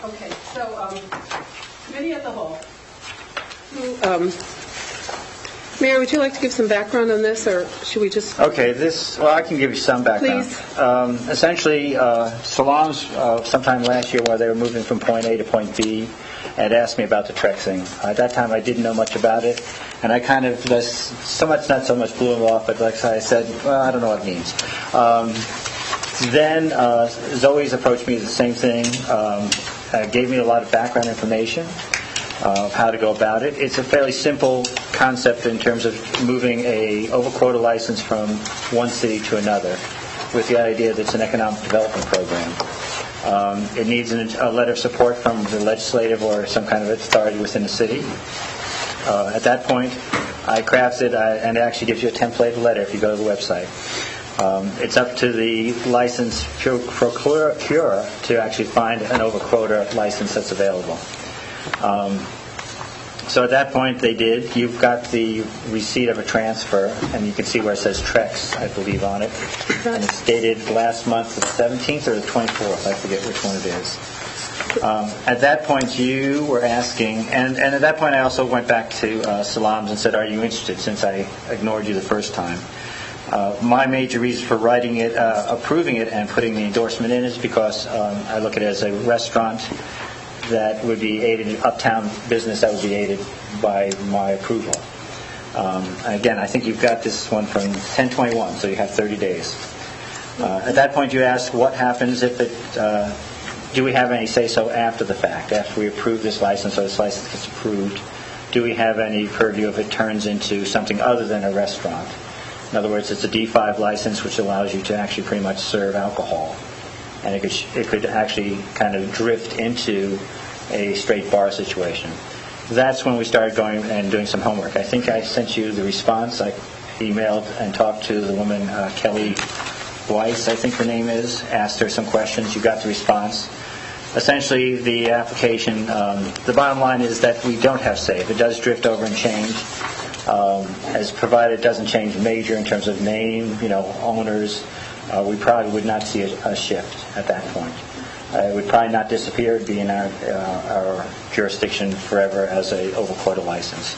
Okay, so committee of the whole. Mayor, would you like to give some background on this, or should we just... Okay, I can give you some background. Please. Essentially, Salams, sometime last year while they were moving from point A to point B, had asked me about the Trexing. At that time, I didn't know much about it, and I kind of, not so much blew him off, but like I said, well, I don't know what it means. Then Zoe's approached me with the same thing, gave me a lot of background information of how to go about it. It's a fairly simple concept in terms of moving a overquota license from one city to another, with the idea that it's an economic development program. It needs a letter of support from the legislative or some kind of authority within the city. At that point, I crafted, and it actually gives you a template letter if you go to the website. It's up to the license procurer to actually find an overquota license that's available. So at that point they did. You've got the receipt of a transfer, and you can see where it says Trex, I believe, on it. And it's dated last month, the 17th or the 24th. I forget which one it is. At that point you were asking, and at that point I also went back to Salams and said, are you interested, since I ignored you the first time. My major reason for writing it, approving it, and putting the endorsement in is because I look at it as a restaurant that would be aided, an uptown business that would be aided by my approval. Again, I think you've got this one from 10/21, so you have 30 days. At that point you ask, what happens if it, do we have any say-so after the fact, after we approve this license or this license gets approved? Do we have any purview if it turns into something other than a restaurant? In other words, it's a D5 license, which allows you to actually pretty much serve alcohol. And it could actually kind of drift into a straight bar situation. That's when we started going and doing some homework. I think I sent you the response. I emailed and talked to the woman, Kelly Weiss, I think her name is, asked her some questions. You got the response. Essentially, the application, the bottom line is that we don't have say. If it does drift over and change, as provided it doesn't change major in terms of name, owners, we probably would not see a shift at that point. It would probably not disappear. It would be in our jurisdiction forever as a overquota license.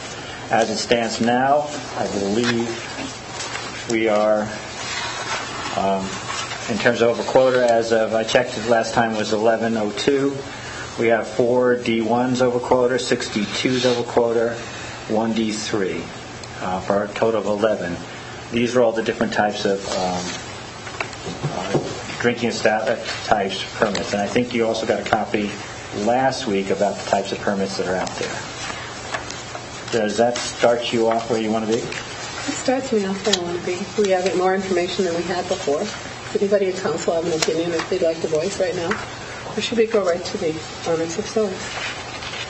As it stands now, I believe we are, in terms of overquota, as of, I checked it last time, was 1102. We have 4 D1s overquota, 6 D2s overquota, 1 D3, for a total of 11. These are all the different types of drinking types permits, and I think you also got a copy last week about the types of permits that are out there. Does that start you off where you want to be? It starts me off where I want to be. We have more information than we had before. Does anybody in council have an opinion that they'd like to voice right now? Or should we go right to the owners of stores?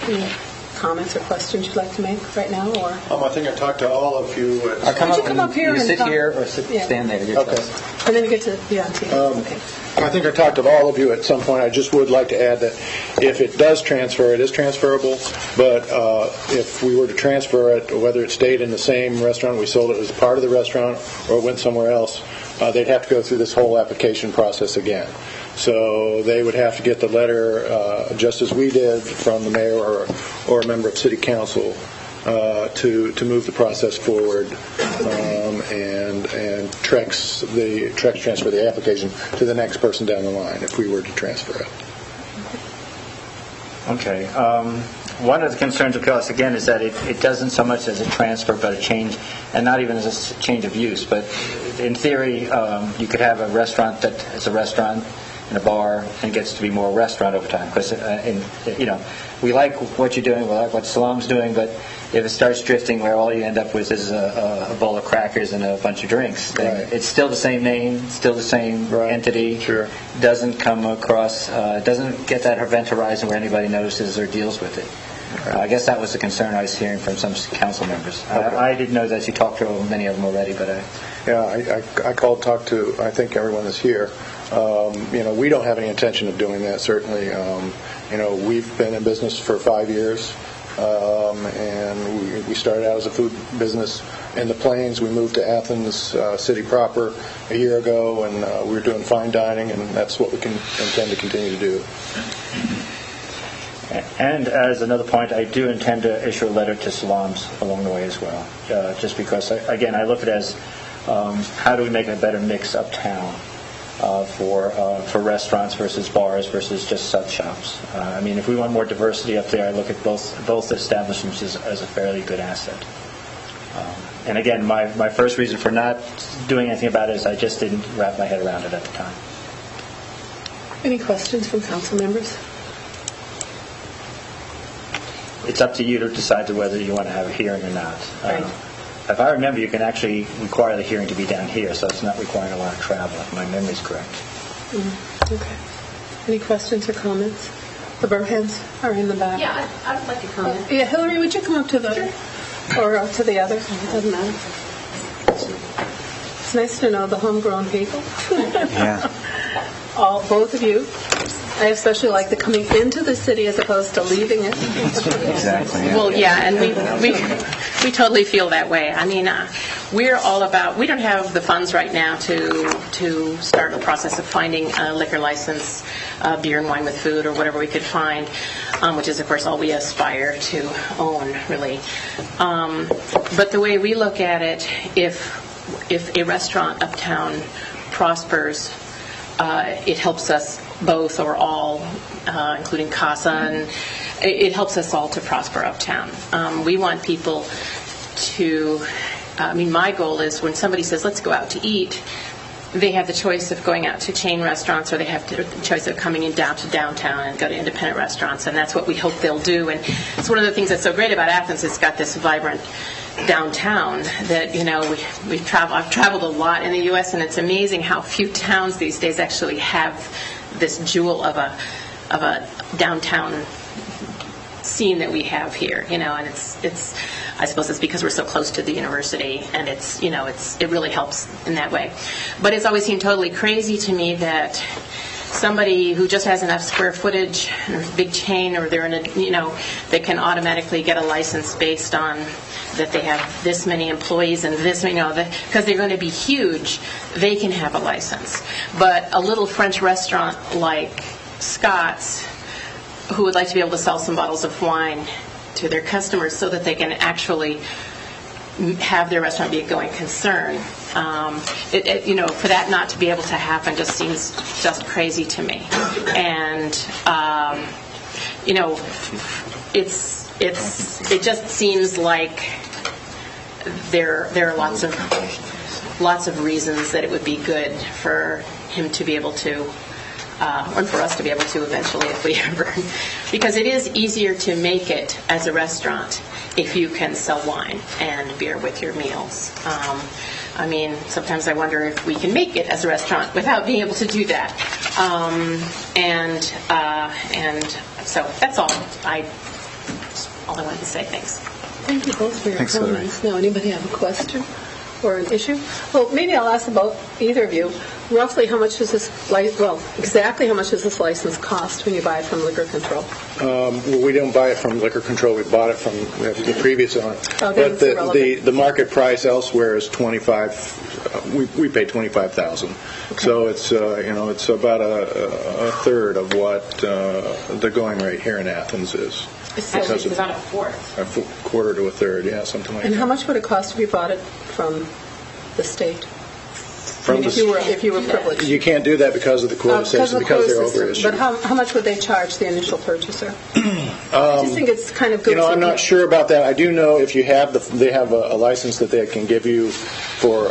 Any comments or questions you'd like to make right now? Or I think I talked to all of you. Come up here you and sit talk. here or stand there. Okay. And then you get to be on TV. Okay. I think I talked to all of you at some point. I just would like to add that if it does transfer, it is transferable. But if we were to transfer it, whether it stayed in the same restaurant, we sold it as part of the restaurant, or went somewhere else, they'd have to go through this whole application process again. So they would have to get the letter, just as we did, from the mayor or a member of city council to move the process forward and Trex transfer the application to the next person down the line if we were to transfer it. Okay. One of the concerns of us, again, is that it doesn't so much as a transfer, but a change, and not even as a change of use. But in theory, you could have a restaurant that is a restaurant and a bar, and gets to be more a restaurant over time. Because we like what you're doing, we like what Salam's doing, but if it starts drifting where all you end up with is a bowl of crackers and a bunch of drinks, then it's still the same name, still the same entity. Sure. Doesn't come across, doesn't get that event horizon where anybody notices or deals with it. I guess that was the concern I was hearing from some council members. Okay. I didn't know that you talked to many of them already, but I talked to I think everyone that's here. We don't have any intention of doing that. Certainly, we've been in business for 5 years. And we started out as a food business in the Plains. We moved to Athens city proper a year ago, and we were doing fine dining, and that's what we can intend to continue to do. And as another point, I do intend to issue a letter to salons along the way as well, just because, again, I look at it as how do we make a better mix uptown for restaurants versus bars versus just sub shops. I mean, if we want more diversity up there, I look at both establishments as a fairly good asset. And again, my first reason for not doing anything about it is I just didn't wrap my head around it at the time. Any questions from council members? It's up to you to decide whether you want to have a hearing or not. Right. If I remember, you can actually require the hearing to be down here, so it's not requiring a lot of travel, if my memory's correct. Okay. Any questions or comments? The Burhans are in the back. Yeah, I would like to comment. Yeah, Hillary, would you come up to the, or up to the other? It doesn't matter. It's nice to know the homegrown people. Yeah. Both of you. I especially like the coming into the city as opposed to leaving it. Exactly. Yeah. Well, yeah, and we totally feel that way. I mean, we're all about. We don't have the funds right now to start a process of finding a liquor license, beer and wine with food, or whatever we could find, which is, of course, all we aspire to own, really. But the way we look at it, if a restaurant uptown prospers, it helps us both or all, including CASA, and it helps us all to prosper uptown. We want people to, my goal is when somebody says, let's go out to eat, they have the choice of going out to chain restaurants, or they have the choice of coming in down to downtown and go to independent restaurants, and that's what we hope they'll do. And it's one of the things that's so great about Athens. It's got this vibrant downtown that, I've traveled a lot in the U.S., and it's amazing how few towns these days actually have this jewel of a downtown scene that we have here, and it's I suppose it's because we're so close to the university, and it really helps in that way. But it's always seemed totally crazy to me that somebody who just has enough square footage or a big chain, or they're in a, they can automatically get a license based on that they have this many employees and this many, because they're going to be huge, they can have a license. But a little French restaurant like Scott's, who would like to be able to sell some bottles of wine to their customers so that they can actually have their restaurant be a going concern, for that not to be able to happen just seems just crazy to me. And it just seems like there are lots of reasons that it would be good for him to be able to, and for us to be able to eventually, if we ever, because it is easier to make it as a restaurant if you can sell wine and beer with your meals. Sometimes I wonder if we can make it as a restaurant without being able to do that. And so that's all I wanted to say. Thanks. Thank you both for your comments. Now, anybody have a question or an issue? Well, maybe I'll ask about either of you. Roughly, how much does exactly how much does this license cost when you buy it from Liquor Control? We don't buy it from Liquor Control. We bought it from the previous owner. Oh, but the market price elsewhere is $25,000. We pay $25,000. Okay. So it's it's about a third of what the going rate here in Athens is. It's about a fourth. A quarter to a third, yeah, something like that. And how much would it cost if you bought it from the state? If you were privileged. You can't do that because of the quota system, because they're over-issued. But how much would they charge the initial purchaser? I just think it's kind of good. I'm not sure about that. I do know if you have they have a license that they can give you for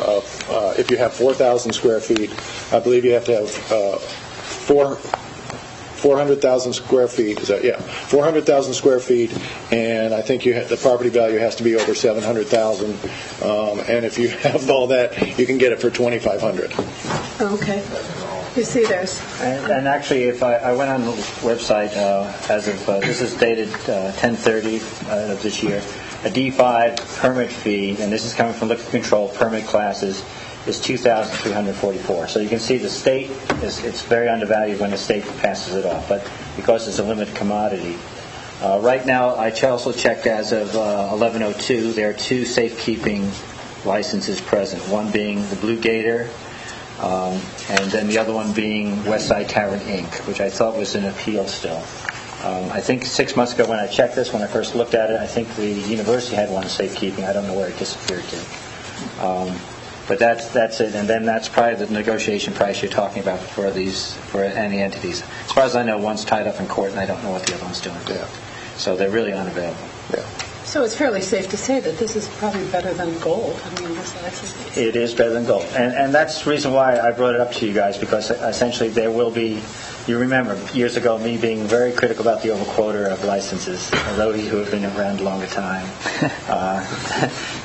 if you have 4,000 square feet. I believe you have to have 400,000 square feet. Is that 400,000 square feet, and I think the property value has to be over 700,000. And if you have all that, you can get it for $2,500. Okay. You see, there's. And actually, if I went on the website as of this is dated 10/30 of this year, a D5 permit fee, and this is coming from Liquor Control permit classes, is $2,344. So you can see the state it's very undervalued when the state passes it off, but because it's a limited commodity. Right now, I also checked as of 11/02, there are two safekeeping licenses present. One being the Blue Gator, and then the other one being Westside Tavern Inc., which I thought was an appeal still. I think 6 months ago when I checked this, when I first looked at it, I think the university had one in safekeeping. I don't know where it disappeared to. But that's it, and then that's probably the negotiation price you're talking about for any entities. As far as I know, one's tied up in court, and I don't know what the other one's doing. Yeah. So they're really unavailable. Yeah. So it's fairly safe to say that this is probably better than gold. I mean, this license. It is better than gold. And that's the reason why I brought it up to you guys, because essentially there will be, you remember years ago me being very critical about the overquota of licenses, although who have been around a longer time.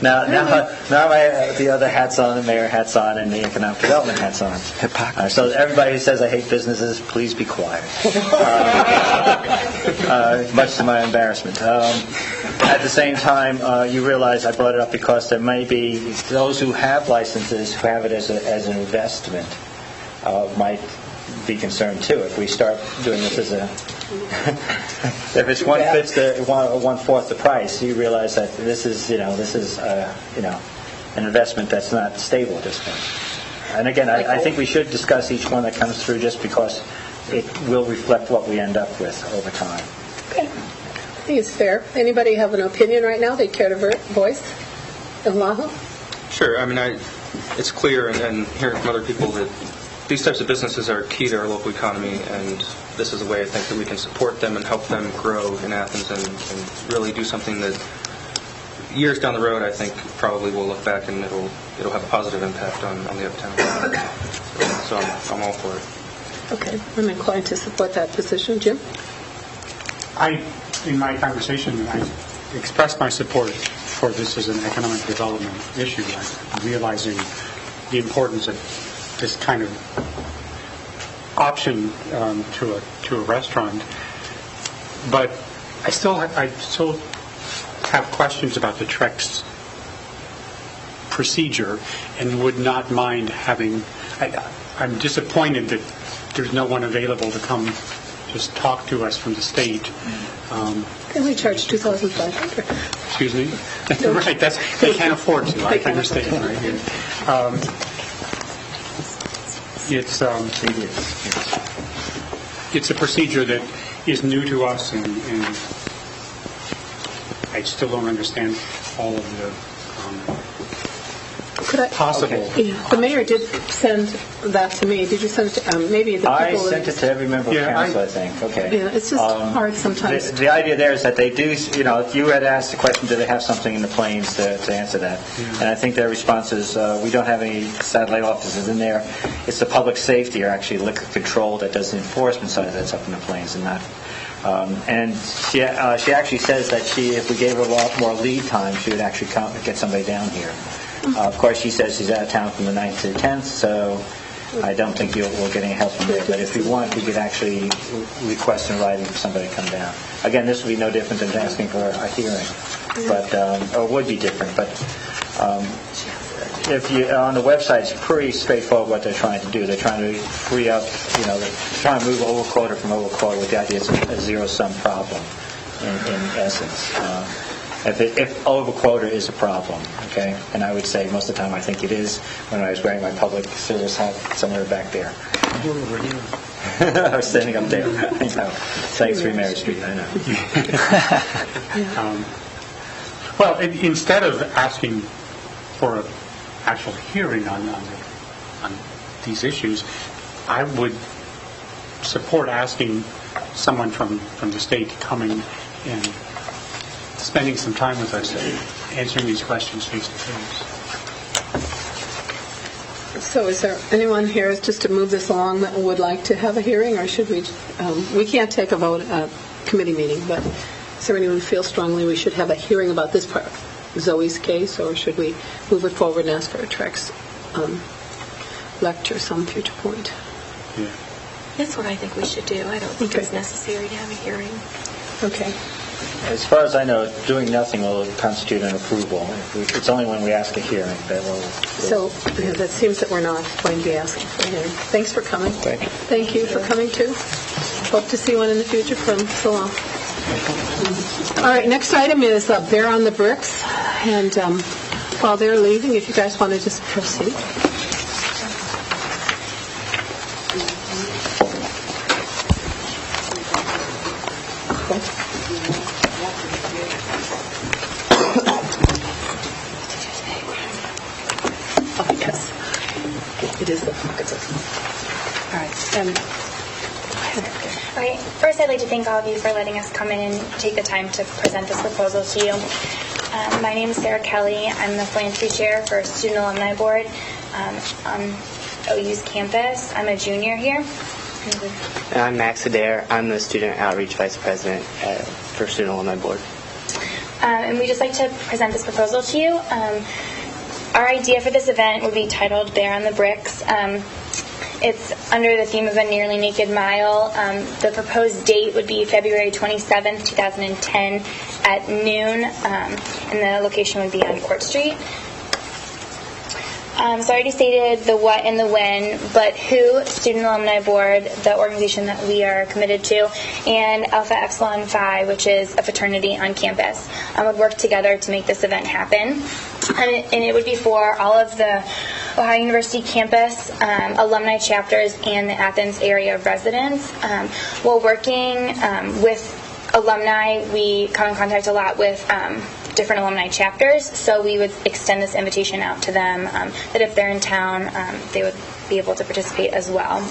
Now the other hat's on, the mayor hat's on, and the economic development hat's on. So everybody who says I hate businesses, please be quiet. Much to my embarrassment. At the same time, you realize I brought it up because there may be those who have licenses who have it as an investment might be concerned too. If we start doing this as a, if it's one-fourth the price, you realize that this is an investment that's not stable at this point. And again, I think we should discuss each one that comes through just because it will reflect what we end up with over time. Okay. I think it's fair. Anybody have an opinion right now they'd care to voice? Elahu? Sure. I mean, it's clear and hearing from other people that these types of businesses are key to our local economy, and this is a way I think that we can support them and help them grow in Athens and really do something that years down the road I think probably we'll look back and it'll have a positive impact on the uptown. So I'm all for it. Okay. I'm inclined to support that position. Jim? In my conversation, I expressed my support for this as an economic development issue, realizing the importance of this kind of option to a restaurant. But I still have questions about the TREX procedure, and would not mind having. I'm disappointed that there's no one available to come just talk to us from the state. Can we charge $2,500? Excuse me? Right, they can't afford to. I understand. Right? It's a procedure that is new to us, and I still don't understand all of the possible. Okay. Yeah. The mayor did send that to me. Did you send it to maybe the people? I sent it to every member of council, I think. Okay. Yeah, it's just hard sometimes. The idea there is that they do, if you had asked the question, do they have something in the planes to answer that? Yeah. And I think their response is, we don't have any satellite offices in there. It's the public safety or actually liquor control that does the enforcement side that's up in the planes and not. And she actually says that if we gave her a lot more lead time, she would actually get somebody down here. Of course, she says she's out of town from the 9th to the 10th, so I don't think we'll get any help from there. But if we want, we could actually request in writing for somebody to come down. Again, this would be no different than asking for a hearing, or would be different. But if you on the website, it's pretty straightforward what they're trying to do. They're trying to free up, they're trying to move overquota from overquota with the idea it's a zero-sum problem in essence. If overquota is a problem, okay, and I would say most of the time I think it is when I was wearing my public service hat somewhere back there. I was standing up there. I know. Thanks, Mary Street, I know. Well, instead of asking for an actual hearing on these issues, I would support asking someone from the state coming and spending some time with us answering these questions face to face. So is there anyone here just to move this along that would like to have a hearing, or should we can't take a vote at a committee meeting, but is there anyone who feels strongly we should have a hearing about this part, Zoe's case, or should we move it forward and ask for a TREX lecture some future point? Yeah. That's what I think we should do. I don't think it's necessary to have a hearing. Okay. As far as I know, doing nothing will constitute an approval. It's only when we ask a hearing that will... So that seems that we're not going to be asking for a hearing. Thanks for coming. Thank you. Thank you for coming, too. Hope to see one in the future from so long. All right, next item is Bear on the Bricks. And while they're leaving, if you guys want to just proceed. Oh, yes. It is the pockets. All right. All right. First, I'd like to thank all of you for letting us come in and take the time to present this proposal to you. My name is Sarah Kelly. I'm the philanthropy chair for Student Alumni Board on OU's campus. I'm a junior here. And I'm Max Adair. I'm the Student Outreach Vice President for Student Alumni Board. And we'd just like to present this proposal to you. Our idea for this event would be titled Bear on the Bricks. It's under the theme of a nearly naked mile. The proposed date would be February 27th, 2010 at noon, and the location would be on Court Street. So I already stated the what and the when, but who, Student Alumni Board, the organization that we are committed to, and Alpha Epsilon Phi, which is a fraternity on campus, would work together to make this event happen. And it would be for all of the Ohio University campus, alumni chapters, and the Athens area residents. While working with alumni, we come in contact a lot with different alumni chapters, so we would extend this invitation out to them that if they're in town, they would be able to participate as well.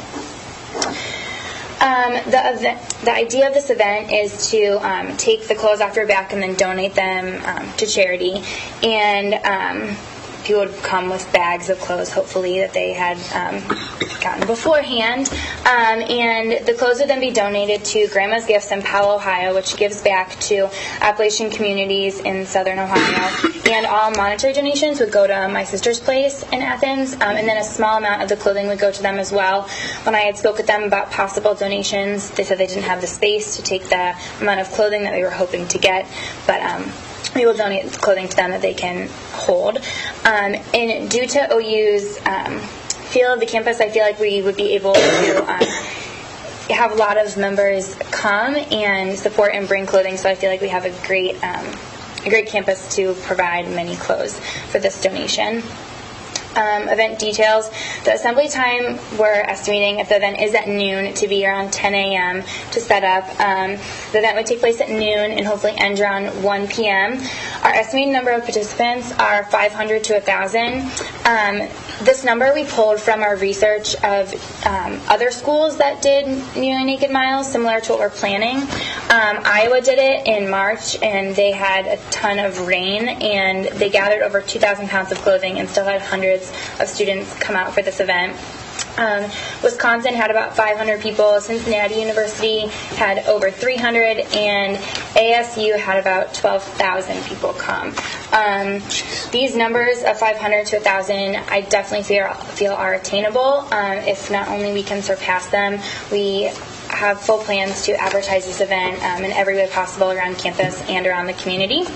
The idea of this event is to take the clothes off your back and then donate them to charity, and people would come with bags of clothes, hopefully, that they had gotten beforehand. And the clothes would then be donated to Grandma's Gifts in Powell, Ohio, which gives back to Appalachian communities in southern Ohio. And all monetary donations would go to my sister's place in Athens, and then a small amount of the clothing would go to them as well. When I had spoke with them about possible donations, they said they didn't have the space to take the amount of clothing that we were hoping to get, but we will donate clothing to them that they can hold. And due to OU's feel of the campus, I feel like we would be able to have a lot of members come and support and bring clothing, so I feel like we have a great campus to provide many clothes for this donation. Event details. The assembly time, we're estimating, if the event is at noon, to be around 10 a.m. to set up. The event would take place at noon and hopefully end around 1 p.m. Our estimated number of participants are 500 to 1,000. This number we pulled from our research of other schools that did nearly naked miles, similar to what we're planning. Iowa did it in March, and they had a ton of rain, and they gathered over 2,000 pounds of clothing and still had hundreds of students come out for this event. Wisconsin had about 500 people, Cincinnati University had over 300, and ASU had about 12,000 people come. These numbers of 500 to 1,000, I definitely feel are attainable. If not only we can surpass them, we have full plans to advertise this event in every way possible around campus and around the community.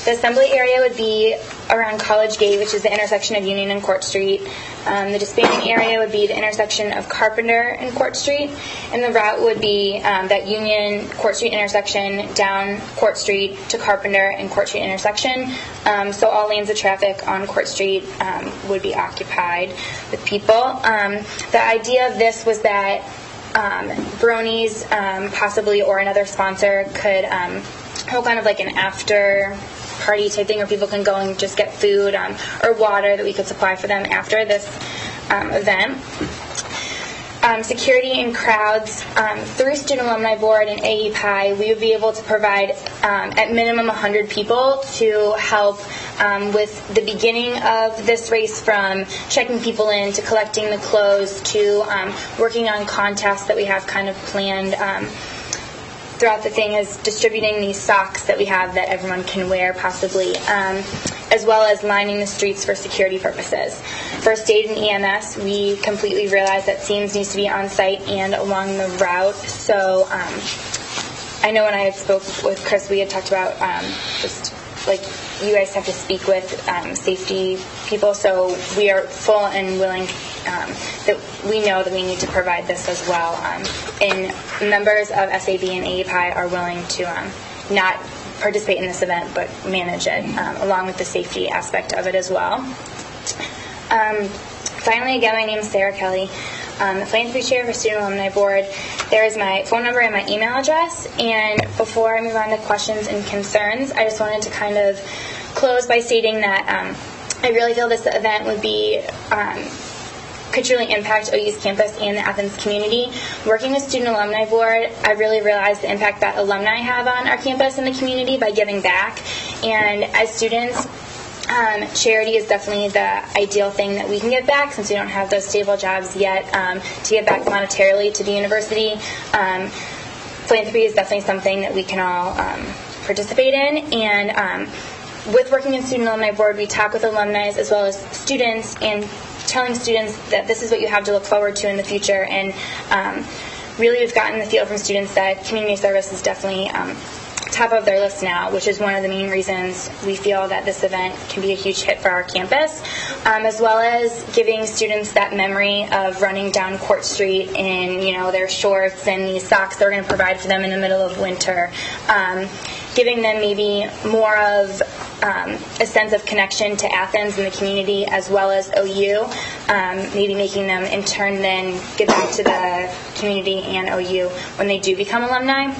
The assembly area would be around College Gate, which is the intersection of Union and Court Street. The disbanding area would be the intersection of Carpenter and Court Street, and the route would be that Union Court Street intersection down Court Street to Carpenter and Court Street intersection. So all lanes of traffic on Court Street would be occupied with people. The idea of this was that Bronies, possibly, or another sponsor could hold kind of like an after party type thing where people can go and just get food or water that we could supply for them after this event. Security and crowds. Through Student Alumni Board and AEPI, we would be able to provide at minimum 100 people to help with the beginning of this race, from checking people in to collecting the clothes to working on contests that we have kind of planned throughout the thing, is distributing these socks that we have that everyone can wear possibly, as well as lining the streets for security purposes. First aid and EMS, we completely realize that SEAMS needs to be on site and along the route. So I know when I had spoke with Chris, we had talked about just like you guys have to speak with safety people, so we are full and willing that we know that we need to provide this as well. And members of SAB and AEPI are willing to not participate in this event but manage it, along with the safety aspect of it as well. Finally, again, my name is Sarah Kelly. the philanthropy chair for Student Alumni Board. There is my phone number and my email address. And before I move on to questions and concerns, I just wanted to kind of close by stating that I really feel this event would be could truly impact OU's campus and the Athens community. Working with Student Alumni Board, I really realized the impact that alumni have on our campus and the community by giving back. And as students, charity is definitely the ideal thing that we can give back, since we don't have those stable jobs yet, to give back monetarily to the university. Philanthropy is definitely something that we can all participate in. And with working in Student Alumni Board, we talk with alumni as well as students, and telling students that this is what you have to look forward to in the future. And really, we've gotten the feel from students that community service is definitely top of their list now, which is one of the main reasons we feel that this event can be a huge hit for our campus, as well as giving students that memory of running down Court Street in, their shorts and these socks that we're going to provide for them in the middle of winter. Giving them maybe more of a sense of connection to Athens and the community, as well as OU, maybe making them in turn then give back to the community and OU when they do become alumni.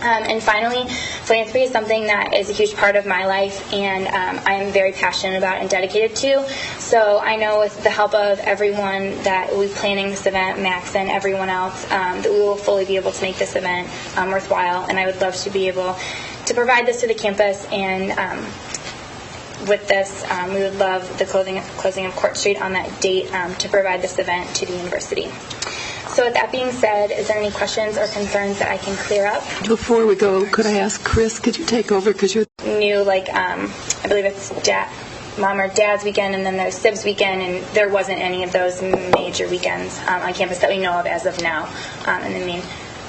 And finally, philanthropy is something that is a huge part of my life, and I am very passionate about and dedicated to. So I know with the help of everyone that will be planning this event, Max and everyone else, that we will fully be able to make this event worthwhile. And I would love to be able to provide this to the campus, and with this, we would love the closing of Court Street on that date to provide this event to the university. So with that being said, is there any questions or concerns that I can clear up? Before we go, could I ask Chris, could you take over? Because you're New, I believe it's Mom or Dad's weekend, and then there's Sib's weekend, and there wasn't any of those major weekends on campus that we know of as of now. And then I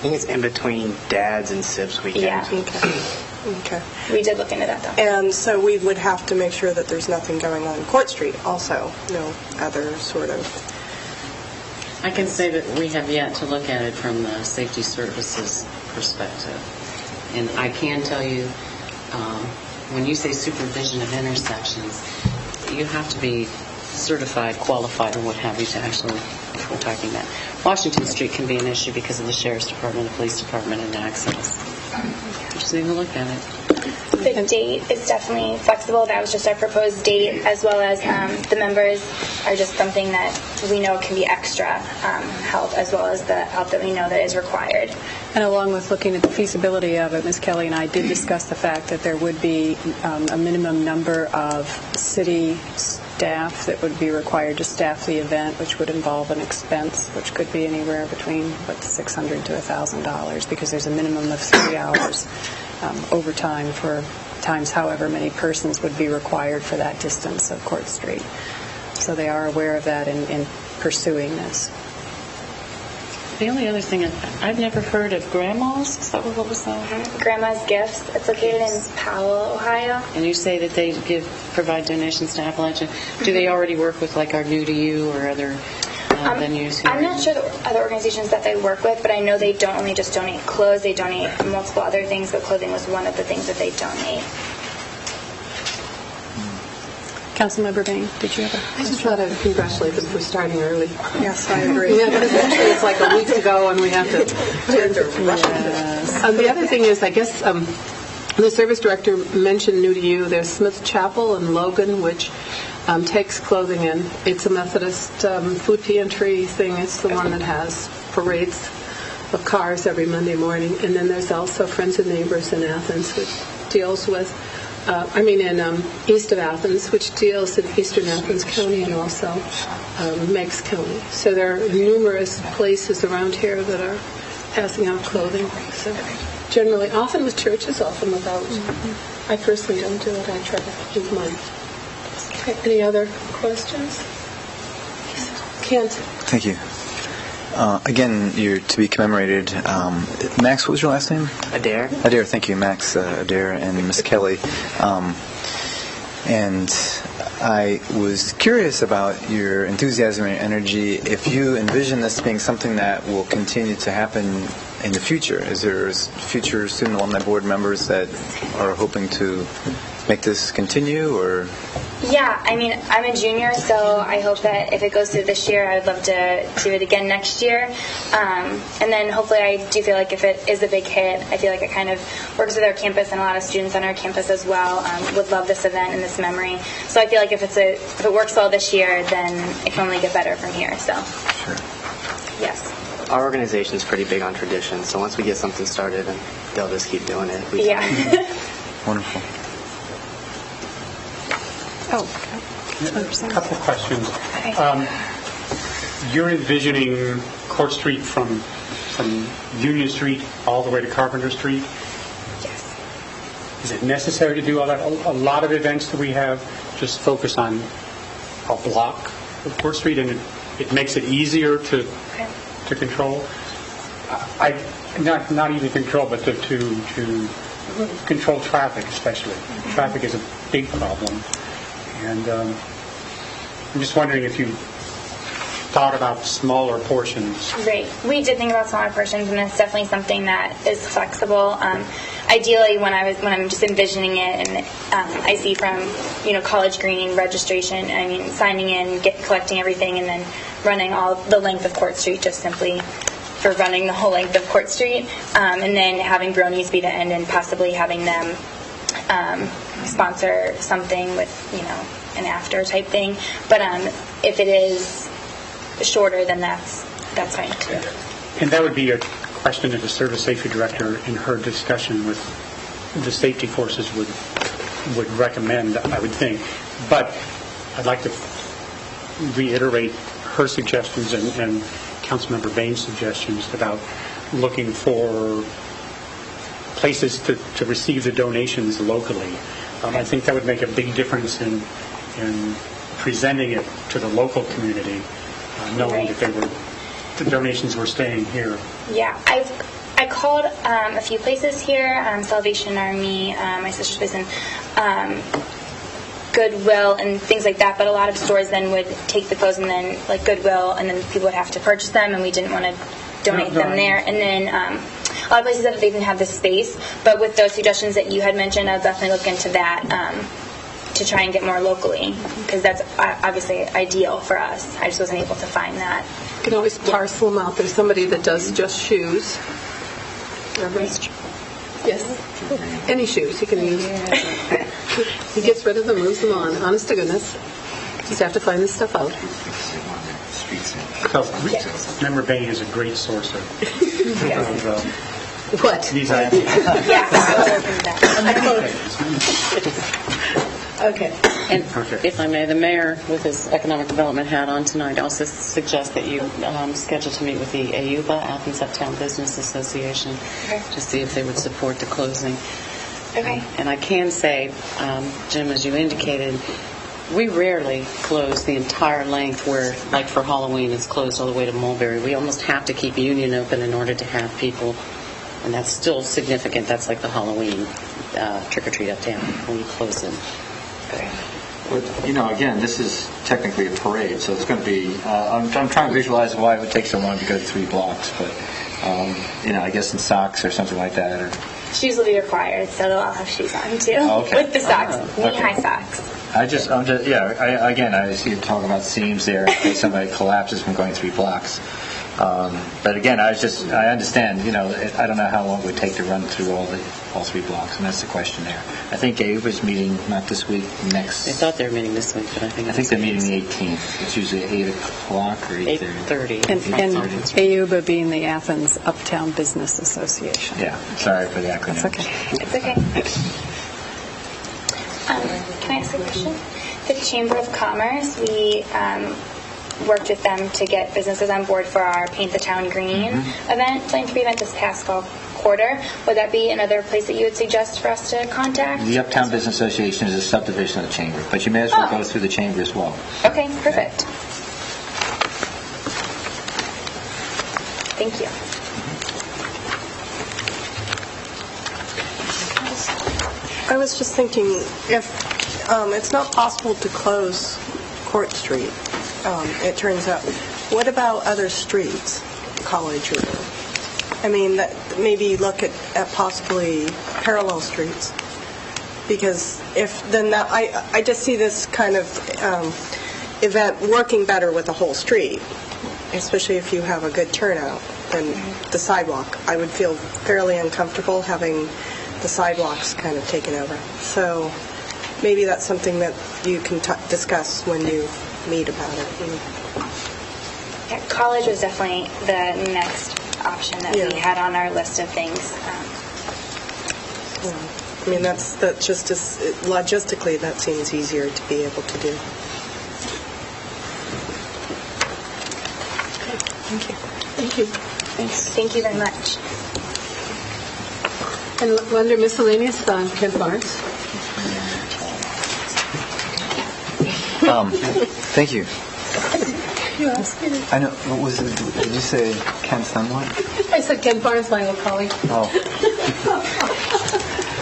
think it's in between Dad's and Sib's weekend. Yeah. Okay. We did look into that, though. And so we would have to make sure that there's nothing going on Court Street also, no other sort of... I can say that we have yet to look at it from the safety services perspective. And I can tell you, when you say supervision of intersections, you have to be certified, qualified, or what have you to actually, if we're talking about. Washington Street can be an issue because of the Sheriff's Department, the Police Department, and access. Just need to look at it. The date is definitely flexible. That was just our proposed date, as well as the members are just something that we know can be extra help, as well as the help that we know that is required. And along with looking at the feasibility of it, Ms. Kelly and I did discuss the fact that there would be a minimum number of city staff that would be required to staff the event, which would involve an expense, which could be anywhere between $600 to $1,000, because there's a minimum of 3 hours overtime for times however many persons would be required for that distance of Court Street. So they are aware of that in pursuing this. The only other thing, I've never heard of Grandma's. Is that what was that? Grandma's Gifts. It's located in Powell, Ohio. And you say that they provide donations to Appalachia. Do they already work with our New to You or other venues here? I'm not sure the other organizations that they work with, but I know they don't only just donate clothes, they donate multiple other things, but clothing was one of the things that they donate. Councilmember Bain, did you have a I just thought I'd congratulate them for starting early. Yes, I agree. Yeah, but essentially it's like a week to go, and we have to... The other thing is, I guess, the service director mentioned New to You. There's Smith Chapel in Logan, which takes clothing in. It's a Methodist food pantry thing. It's the one that has parades of cars every Monday morning. And then there's also Friends and Neighbors in Athens, which deals with... in east of Athens, which deals in eastern Athens County and also Meigs County. So there are numerous places around here that are passing out clothing. So generally, often with churches, often without. I personally don't do it. I try to use mine. Okay. Any other questions? Kent. Thank you. Again, you're to be commemorated. Max, what was your last name? Adair. Adair, thank you, Max Adair and Miss Kelly. And I was curious about your enthusiasm and energy. If you envision this being something that will continue to happen in the future, is there future Student Alumni Board members that are hoping to make this continue, or Yeah, I mean, I'm a junior, so I hope that if it goes through this year, I would love to do it again next year. And then hopefully I do feel like if it is a big hit, I feel like it kind of works with our campus and a lot of students on our campus as well would love this event and this memory. So I feel like if it works well this year, then it can only get better from here. So, Sure. yes. Our organization is pretty big on tradition, so once we get something started, and they'll just keep doing it. Yeah. Wonderful. Oh, A couple of questions. You're envisioning Court Street from Union Street all the way to Carpenter Street? Yes. Is it necessary to do all that? A lot of events that we have just focus on a block of Court Street, and it makes it easier to control. Not even control, but to control traffic, especially. Traffic is a big problem. And I'm just wondering if you thought about smaller portions. Right. We did think about smaller portions, and it's definitely something that is flexible. Ideally, when I'm just envisioning it, and I see from College Green registration, I mean signing in, collecting everything, and then running all the length of Court Street, just simply for running the whole length of Court Street, and then having Bronies be the end, and possibly having them sponsor something with an after type thing. But if it is shorter, then that's fine too. And that would be a question that the Service Safety Director in her discussion with the safety forces would recommend, I would think. But I'd like to reiterate her suggestions and Councilmember Bain's suggestions about looking for places to receive the donations locally. I think that would make a big difference in presenting it to the local community, knowing that the donations were staying here. Yeah, I called a few places here, Salvation Army, my sister's prison, Goodwill, and things like that. But a lot of stores then would take the clothes and then like Goodwill, and then people would have to purchase them, and we didn't want to donate them there. And then a lot of places that they didn't have the space. But with those suggestions that you had mentioned, I'll definitely look into that to try and get more locally, because that's obviously ideal for us. I just wasn't able to find that. You can always parcel them out. There's somebody that does just shoes. Yes. Any shoes you can use. He gets rid of them, moves them on. Honest to goodness. Just have to find this stuff out. So, Member Bain is a great source of What? these ideas. Yes, I will open that. Okay. And if I may, the mayor, with his economic development hat on tonight, also suggests that you schedule to meet with the AUBA, Athens Uptown Business Association, to see if they would support the closing. Okay. And I can say, Jim, as you indicated, we rarely close the entire length where, like for Halloween, it's closed all the way to Mulberry. We almost have to keep Union open in order to have people, and that's still significant. That's like the Halloween trick-or-treat uptown when we close them. Again, this is technically a parade, so it's going to be, I'm trying to visualize why it would take so long to go 3 blocks, but, I guess in socks or something like that. Or Shoes will be required, so I'll have shoes on too. Oh, okay. With the socks, okay. knee-high socks. I see you talk about seams there in case somebody collapses from going 3 blocks. But again, I understand, I don't know how long it would take to run through all 3 blocks, and that's the question there. I think AUBA's meeting not this week, next. They thought they were meeting this week, but I think they're meeting the 18th. It's usually 8 o'clock or 8:30. 8:30. And AUBA being the Athens Uptown Business Association. Yeah, sorry for the acronym. That's okay. It's okay. Can I ask a question? The Chamber of Commerce, we worked with them to get businesses on board for our Paint the Town Green event, philanthropy event this past quarter. Would that be another place that you would suggest for us to contact? The Uptown Business Association is a subdivision of the Chamber, but you may as well go through the Chamber as well. Okay, perfect. Thank you. I was just thinking, if it's not possible to close Court Street, it turns out, what about other streets, College or, maybe look at possibly parallel streets Because I just see this kind of event working better with the whole street, especially if you have a good turnout than the sidewalk. I would feel fairly uncomfortable having the sidewalks kind of taken over. So maybe that's something that you can discuss when you meet about it. Yeah, college was definitely the next option that we had on our list of things. I mean, that's just as logistically, that seems easier to be able to do. Thank you. Thank you. Thanks. Thank you very much. And under miscellaneous, Ken Barnes. Thank you. You asked me. I know. What was it? Did you say Kent's done what? I said Ken Barnes, my old colleague. Oh.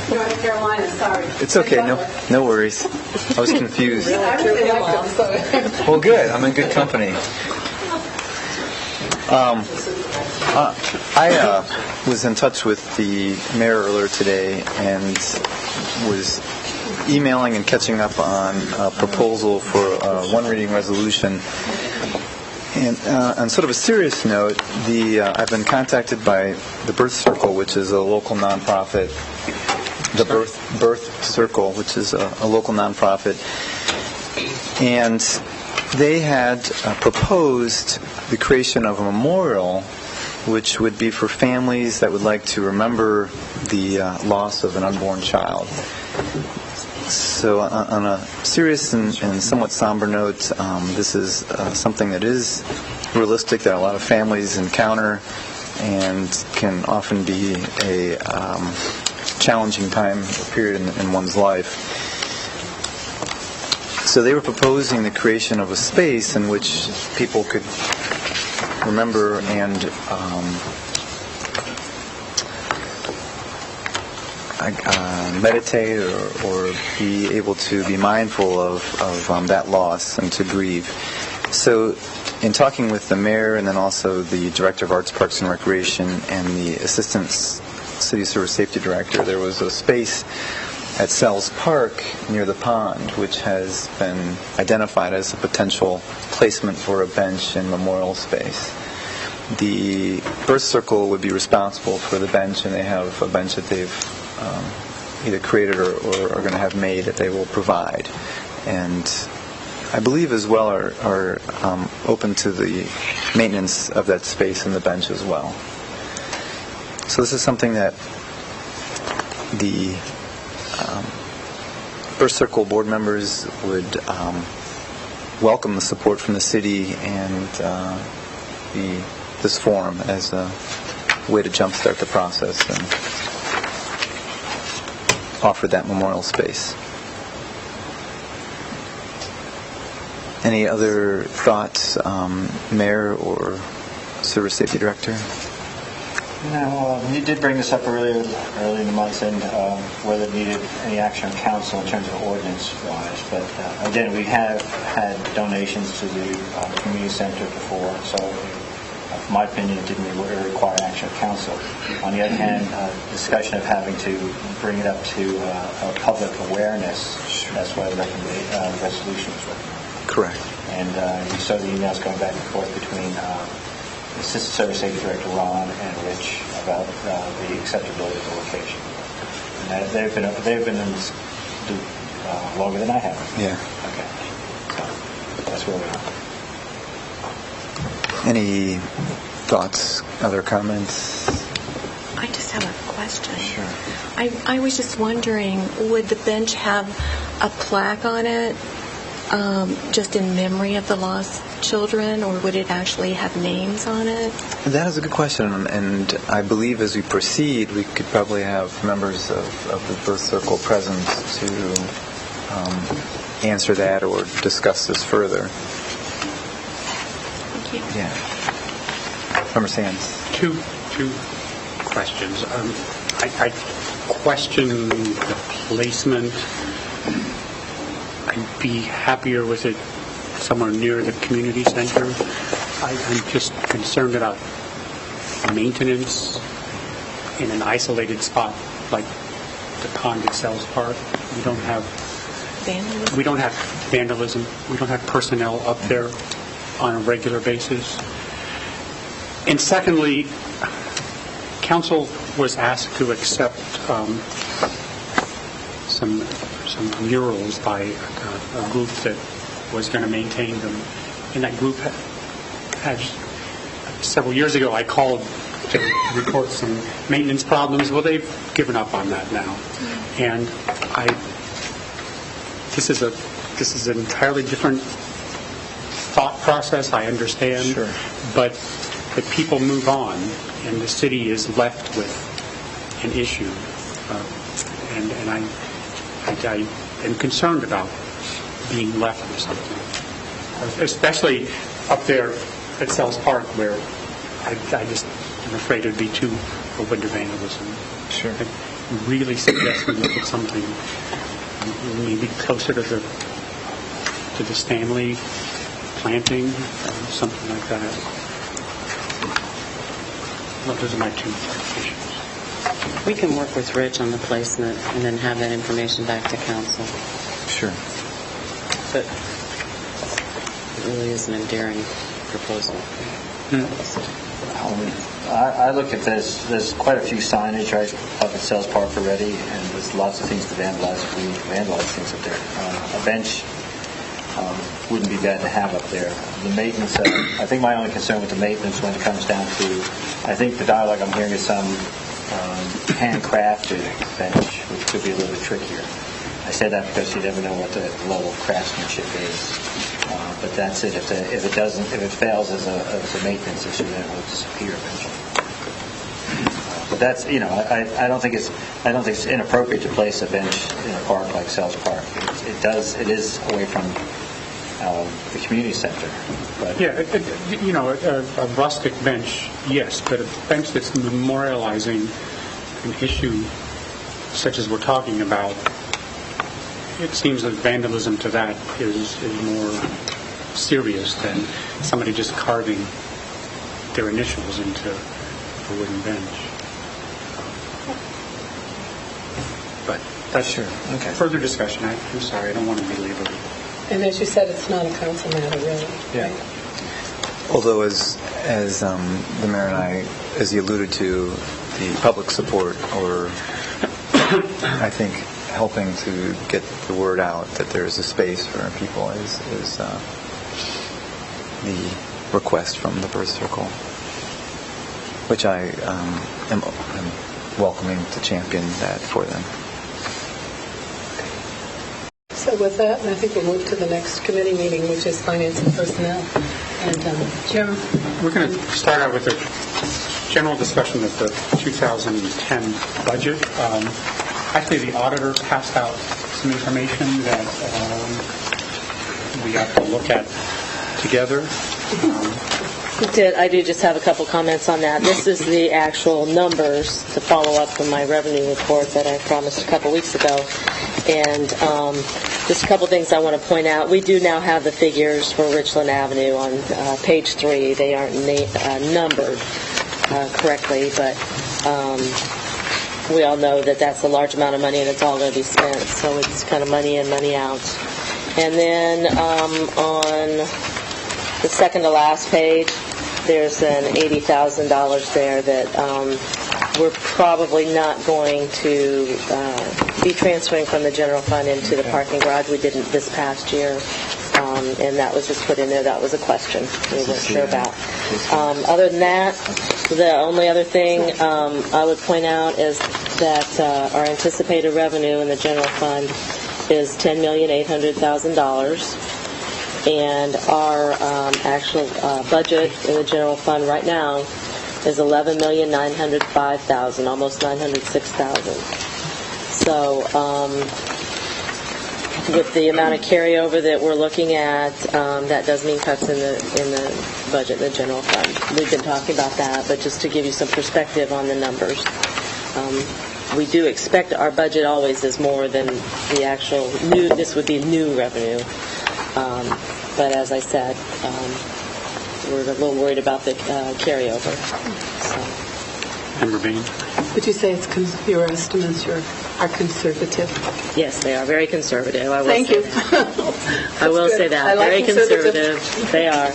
North Carolina, sorry. It's okay. No worries. I was confused. I really liked him, so. Well, good. I'm in good company. I was in touch with the mayor earlier today and was emailing and catching up on a proposal for a one-reading resolution. And on sort of a serious note, I've been contacted by the Birth Circle, which is a local nonprofit. The Birth Circle, which is a local nonprofit, and they had proposed the creation of a memorial, which would be for families that would like to remember the loss of an unborn child. So on a serious and somewhat somber note, this is something that is realistic that a lot of families encounter and can often be a challenging time period in one's life. So they were proposing the creation of a space in which people could remember and meditate or be able to be mindful of that loss and to grieve. So in talking with the mayor and then also the director of Arts, Parks, and Recreation and the assistant city service safety director, there was a space at Sells Park near the pond which has been identified as a potential placement for a bench and memorial space. The Birth Circle would be responsible for the bench, and they have a bench that they've either created or are going to have made that they will provide. And I believe as well are open to the maintenance of that space and the bench as well. So this is something that the Birth Circle board members would welcome the support from the city and this forum as a way to jumpstart the process and offer that memorial space. Any other thoughts, Mayor or Service Safety Director? No, you did bring this up early in the month, and whether it needed any action on council in terms of ordinance-wise. But again, we have had donations to the community center before, so in my opinion, it didn't really require action of council. On the other hand, discussion of having to bring it up to public awareness, that's why the resolution was recommended. Correct. And you saw the emails going back and forth between Assistant Service Safety Director Ron and Rich about the acceptability of the location. And they've been in this longer than I have. Yeah. Okay. So that's where we are. Any thoughts, other comments? I just have a question. Sure. I was just wondering, would the bench have a plaque on it just in memory of the lost children, or would it actually have names on it? That is a good question, and I believe as we proceed, we could probably have members of the Birth Circle present to answer that or discuss this further. Thank you. Yeah. Member Sands. Two questions. I question the placement. I'd be happier with it somewhere near the community center. I'm just concerned about maintenance in an isolated spot like the pond at Sells Park. We don't have Vandalism? we don't have vandalism. We don't have personnel up there on a regular basis. And secondly, council was asked to accept some murals by a group that was going to maintain them. And that group had several years ago, I called to report some maintenance problems. Well, they've given up on that now. And this is an entirely different thought process, I understand. Sure. But people move on, and the city is left with an issue. And I am concerned about being left with something, especially up there at Sells Park, where I just am afraid it would be too open to vandalism. Sure. I really suggest we look at something maybe closer to the Stanley planting, something like that. Well, those are my two issues. We can work with Rich on the placement and then have that information back to council. Sure. But it really is an endearing proposal. I look at this, there's quite a few signage right up at Sells Park already, and there's lots of things to vandalize if we vandalize things up there. A bench wouldn't be bad to have up there. The maintenance, I think my only concern with the maintenance when it comes down to, I think the dialogue I'm hearing is some handcrafted bench, which could be a little bit trickier. I say that because you never know what the level of craftsmanship is. But that's it. If it fails as a maintenance issue, then it will disappear eventually. But that's, I don't think it's inappropriate to place a bench in a park like Sells Park. It is away from the community center. But Yeah, a rustic bench, yes, but a bench that's memorializing an issue such as we're talking about, it seems that vandalism to that is more serious than somebody just carving their initials into a wooden bench. But that's Sure. Okay. further discussion. I'm sorry, I don't want to belabor it. And as you said, it's not a council matter, really. Yeah. Although, as the mayor and I, as he alluded to, the public support, or I think helping to get the word out that there is a space for people is the request from the Birth Circle, which I am welcoming to champion that for them. So with that, I think we'll move to the next committee meeting, which is Finance and Personnel. And Jim? We're going to start out with a general discussion of the 2010 budget. Actually, the auditor passed out some information that we have to look at together. I do just have a couple comments on that. This is the actual numbers to follow up from my revenue report that I promised a couple weeks ago. And just a couple things I want to point out. We do now have the figures for Richland Avenue on page 3. They aren't numbered correctly, but we all know that that's a large amount of money and it's all going to be spent. So it's kind of money in, money out. And then on the second to last page, there's an $80,000 there that we're probably not going to be transferring from the general fund into the parking garage. We didn't this past year, and that was just put in there. That was a question we weren't sure about. Other than that, the only other thing I would point out is that our anticipated revenue in the general fund is $10,800,000. And our actual budget in the general fund right now is $11,905,000, almost $906,000. So with the amount of carryover that we're looking at, that does mean cuts in the budget in the general fund. We've been talking about that, but just to give you some perspective on the numbers. We do expect our budget always is more than the actual new. This would be new revenue. But as I said, we're a little worried about the carryover. So Member Bain? Would you say your estimates are conservative? Yes, they are very conservative. I will Thank say you. that. I will good. say that. I like Very conservative. conservative. They are.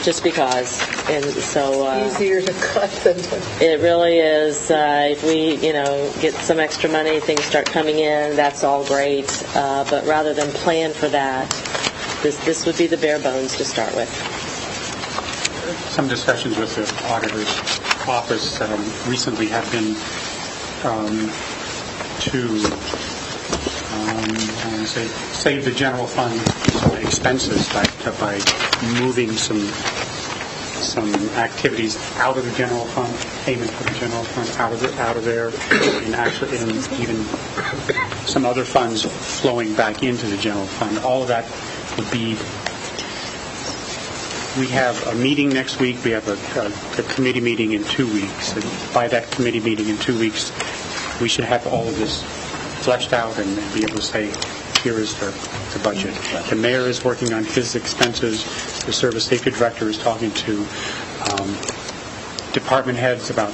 Just because. And so Easier to cut than to... it really is. If we, get some extra money, things start coming in, that's all great. But rather than plan for that, this would be the bare bones to start with. Some discussions with the auditor's office recently have been to save the general fund expenses by moving some activities out of the general fund, payment for the general fund out of there, and even some other funds flowing back into the general fund. All of that would be. We have a meeting next week. We have a committee meeting in 2 weeks. And by that committee meeting in 2 weeks, we should have all of this fleshed out and be able to say, here is the budget. The mayor is working on his expenses. The service safety director is talking to department heads about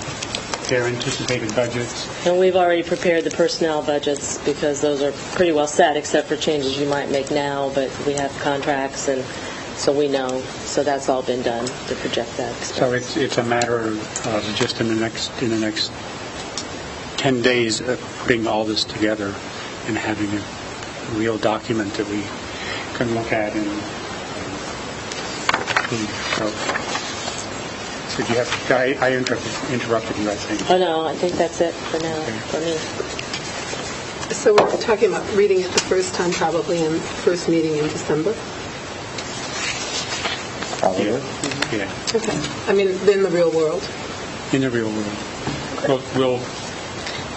their anticipated budgets. And we've already prepared the personnel budgets because those are pretty well set, except for changes you might make now, but we have contracts, and so we know. So that's all been done to project that expense. So it's a matter of just in the next 10 days of putting all this together and having a real document that we can look at and so did you have? I interrupted you, I think. Oh no, I think that's it for now for me. So we're talking about reading it the first time, probably in first meeting in December? Probably. Yeah. Okay. I mean, in the real world? In the real world. We'll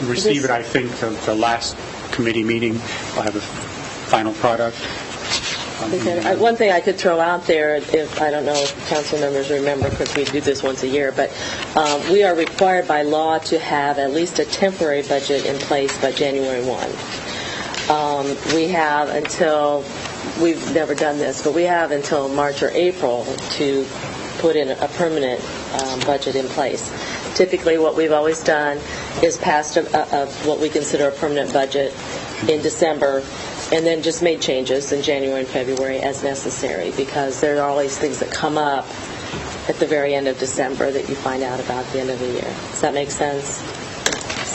receive it, I think, the last committee meeting. We'll have a final product. Okay. One thing I could throw out there, if I don't know if council members remember, because we do this once a year, but we are required by law to have at least a temporary budget in place by January 1. We have until, we've never done this, but we have until March or April to put in a permanent budget in place. Typically, what we've always done is passed what we consider a permanent budget in December, and then just made changes in January and February as necessary, because there are always things that come up at the very end of December that you find out about at the end of the year. Does that make sense?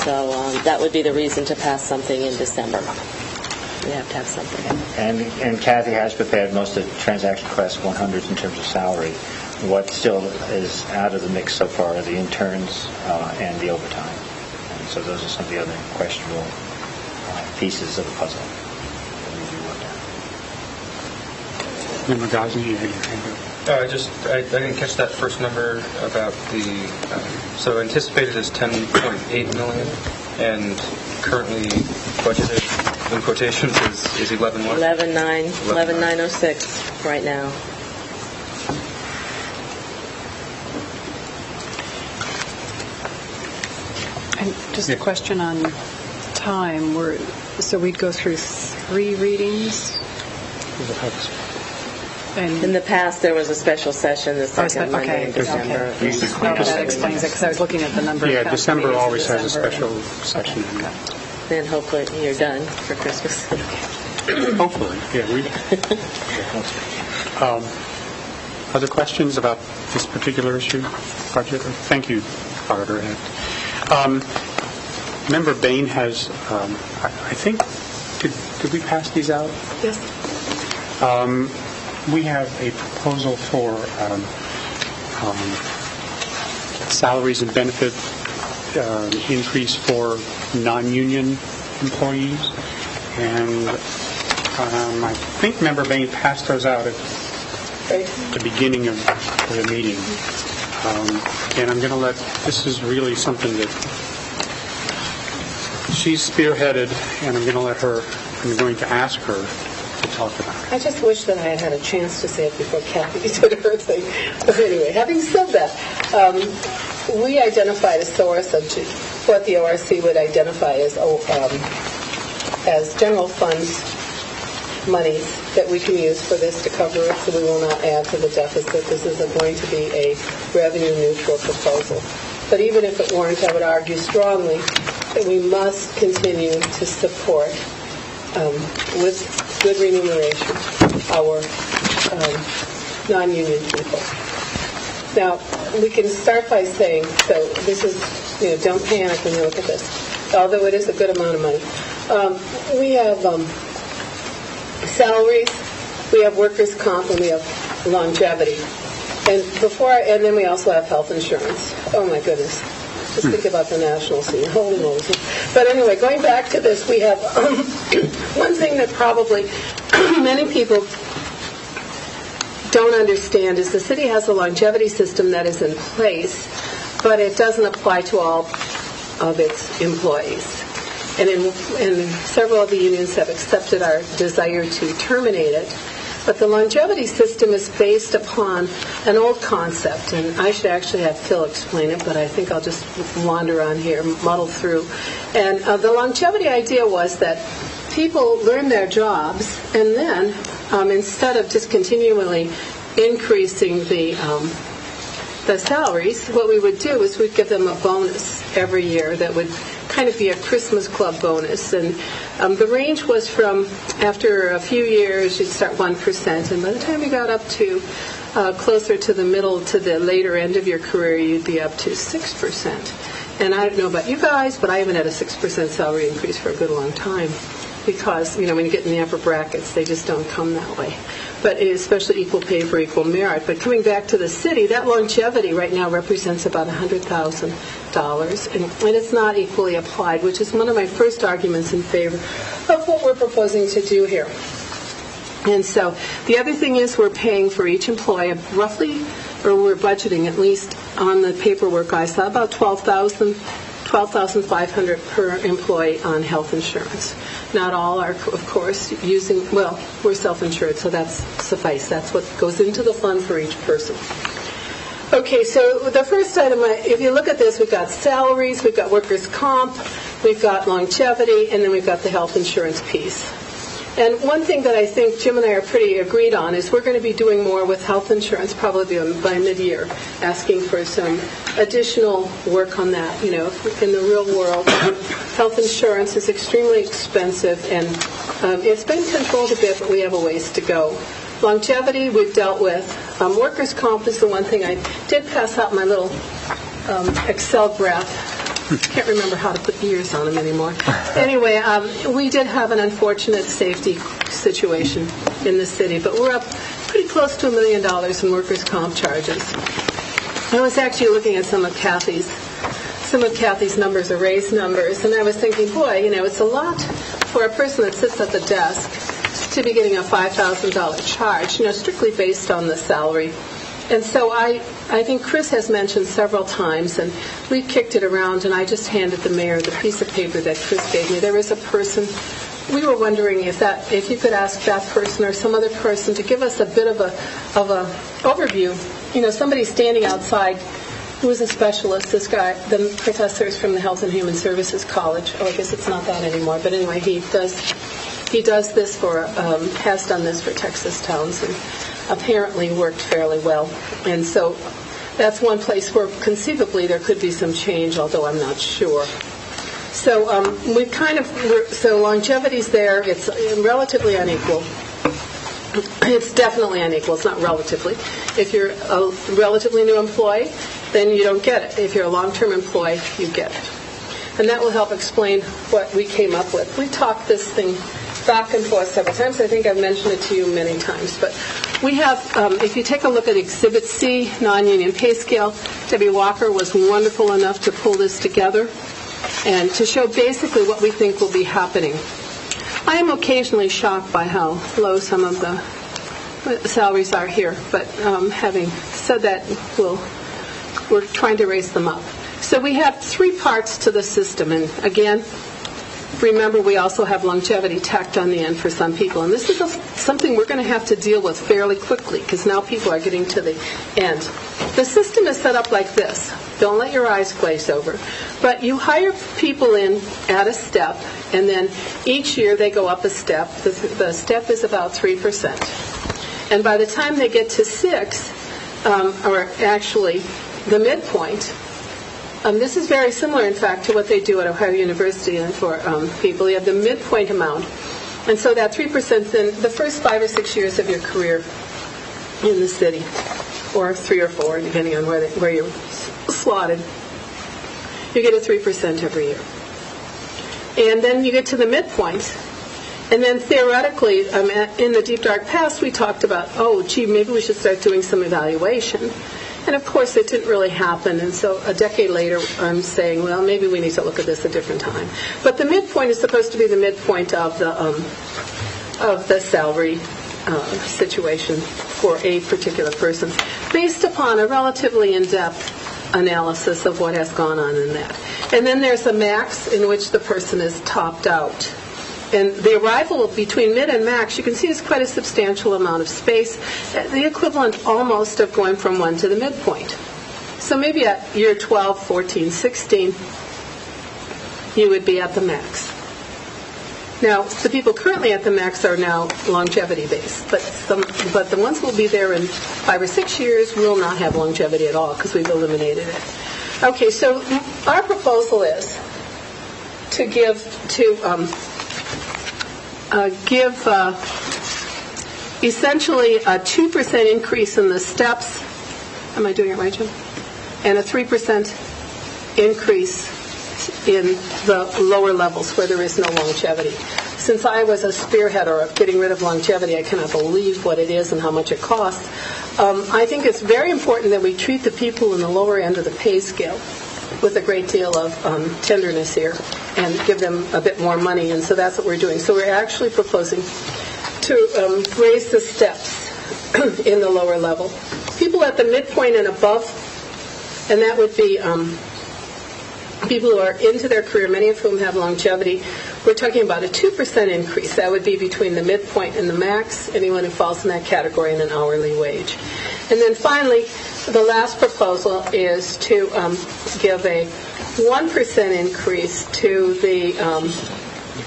So that would be the reason to pass something in December. We have to have something. And Kathy has prepared most of the transaction request 100s in terms of salary. What still is out of the mix so far are the interns and the overtime. And so those are some of the other questionable pieces of the puzzle. Member Gosney, you had your hand up. I didn't catch that first number about the, so anticipated is 10.8 million, and currently budgeted, in quotations, is 11 what? 11,906 right now. And just a question on time. So we'd go through 3 readings? And In the past, there was a special session the second Monday in December. Okay. That explains it, because I was looking at the number of Yeah, council December meetings in always has a December. special session. Then hopefully you're done for Christmas. Hopefully, yeah. Other questions about this particular issue, budget? Thank you, Auditor Ed. Member Bain has, I think, did we pass these out? Yes. We have a proposal for salaries and benefit increase for non-union employees, and I think Member Bain passed those out at the beginning of the meeting. And I'm going to this is really something that she's spearheaded, and I'm going to ask her to talk about it. I just wish that I had had a chance to say it before Kathy did her thing. But anyway, having said that, we identified a source of what the ORC would identify as general fund money that we can use for this to cover it, so we will not add to the deficit. This is going to be a revenue-neutral proposal. But even if it weren't, I would argue strongly that we must continue to support, with good remuneration, our non-union people. Now, we can start by saying, so this is, don't panic when you look at this, although it is a good amount of money. We have salaries, we have workers' comp, and we have longevity. And then we also have health insurance. Oh my goodness. Just think about the national scene. Holy moly. But anyway, going back to this, we have one thing that probably many people don't understand is the city has a longevity system that is in place, but it doesn't apply to all of its employees. And several of the unions have accepted our desire to terminate it. But the longevity system is based upon an old concept, and I should actually have Phil explain it, but I think I'll just wander on here, muddle through. And the longevity idea was that people learn their jobs, and then instead of just continually increasing the salaries, what we would do is we'd give them a bonus every year that would kind of be a Christmas club bonus. And the range was from, after a few years, you'd start 1%, and by the time you got up to closer to the middle, to the later end of your career, you'd be up to 6%. And I don't know about you guys, but I haven't had a 6% salary increase for a good long time, because, when you get in the upper brackets, they just don't come that way. But especially equal pay for equal merit. But coming back to the city, that longevity right now represents about $100,000, and it's not equally applied, which is one of my first arguments in favor of what we're proposing to do here. And so the other thing is we're paying for each employee roughly, or we're budgeting at least on the paperwork I saw, about $12,500 per employee on health insurance. Not all are, of course, we're self-insured, so that's suffice. That's what goes into the fund for each person. Okay, so the first item, if you look at this, we've got salaries, we've got workers' comp, we've got longevity, and then we've got the health insurance piece. And one thing that I think Jim and I are pretty agreed on is we're going to be doing more with health insurance probably by mid-year, asking for some additional work on that. In the real world, health insurance is extremely expensive, and it's been controlled a bit, but we have a ways to go. Longevity we've dealt with. Workers' comp is the one thing I did pass out my little Excel graph. Can't remember how to put years on them anymore. Anyway, we did have an unfortunate safety situation in the city, but we're up pretty close to $1 million in workers' comp charges. I was actually looking at some of Kathy's numbers, arrays numbers, and I was thinking, boy, it's a lot for a person that sits at the desk to be getting a $5,000 charge, strictly based on the salary. And so I think Chris has mentioned several times, and we've kicked it around, and I just handed the mayor the piece of paper that Chris gave me. There is a person, we were wondering if you could ask that person or some other person to give us a bit of a overview. Somebody standing outside who is a specialist, this guy, the professor is from the Health and Human Services College. Oh, I guess it's not that anymore, but anyway, he does this has done this for Texas towns, and apparently worked fairly well. And so that's one place where conceivably there could be some change, although I'm not sure. So so longevity's there. It's relatively unequal. It's definitely unequal. It's not relatively. If you're a relatively new employee, then you don't get it. If you're a long-term employee, you get it. And that will help explain what we came up with. We talked this thing back and forth several times. I think I've mentioned it to you many times. But we have, if you take a look at Exhibit C, non-union pay scale, Debbie Walker was wonderful enough to pull this together and to show basically what we think will be happening. I am occasionally shocked by how low some of the salaries are here, but having said that, we're trying to raise them up. So we have three parts to the system, and again, remember we also have longevity tacked on the end for some people, and this is something we're going to have to deal with fairly quickly because now people are getting to the end. The system is set up like this. Don't let your eyes glaze over. But you hire people in at a step, and then each year they go up a step. The step is about 3%. And by the time they get to 6, or actually the midpoint, this is very similar, in fact, to what they do at Ohio University and for people. You have the midpoint amount. And so that 3% in the first 5 or 6 years of your career in the city, or 3 or 4, depending on where you're slotted, you get a 3% every year. And then you get to the midpoint. And then theoretically, in the deep dark past, we talked about, oh, gee, maybe we should start doing some evaluation. And of course, it didn't really happen. And so a decade later, I'm saying, well, maybe we need to look at this a different time. But the midpoint is supposed to be the midpoint of the salary situation for a particular person, based upon a relatively in-depth analysis of what has gone on in that. And then there's a max in which the person is topped out. And the arrival between mid and max, you can see, is quite a substantial amount of space, the equivalent almost of going from 1 to the midpoint. So maybe at year 12, 14, 16, you would be at the max. Now, the people currently at the max are now longevity-based, but the ones who will be there in 5 or 6 years will not have longevity at all because we've eliminated it. Okay, so our proposal is to give essentially a 2% increase in the steps. Am I doing it right, Jim? And a 3% increase in the lower levels where there is no longevity. Since I was a spearheader of getting rid of longevity, I cannot believe what it is and how much it costs. I think it's very important that we treat the people in the lower end of the pay scale with a great deal of tenderness here and give them a bit more money, and so that's what we're doing. So we're actually proposing to raise the steps in the lower level. People at the midpoint and above, and that would be people who are into their career, many of whom have longevity, we're talking about a 2% increase. That would be between the midpoint and the max, anyone who falls in that category, in an hourly wage. And then finally, the last proposal is to give a 1% increase to the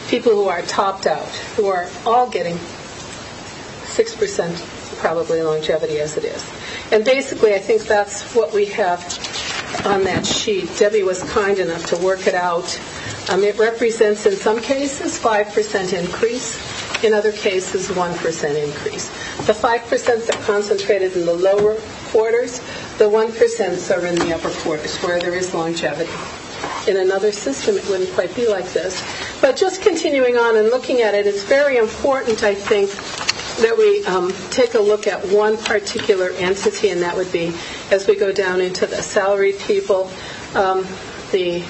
people who are topped out, who are all getting 6% probably longevity as it is. And basically, I think that's what we have on that sheet. Debbie was kind enough to work it out. It represents, in some cases, 5% increase. In other cases, 1% increase. The 5% are concentrated in the lower quarters. The 1% are in the upper quarters, where there is longevity. In another system, it wouldn't quite be like this. But just continuing on and looking at it, it's very important, I think, that we take a look at one particular entity, and that would be, as we go down into the salaried people, the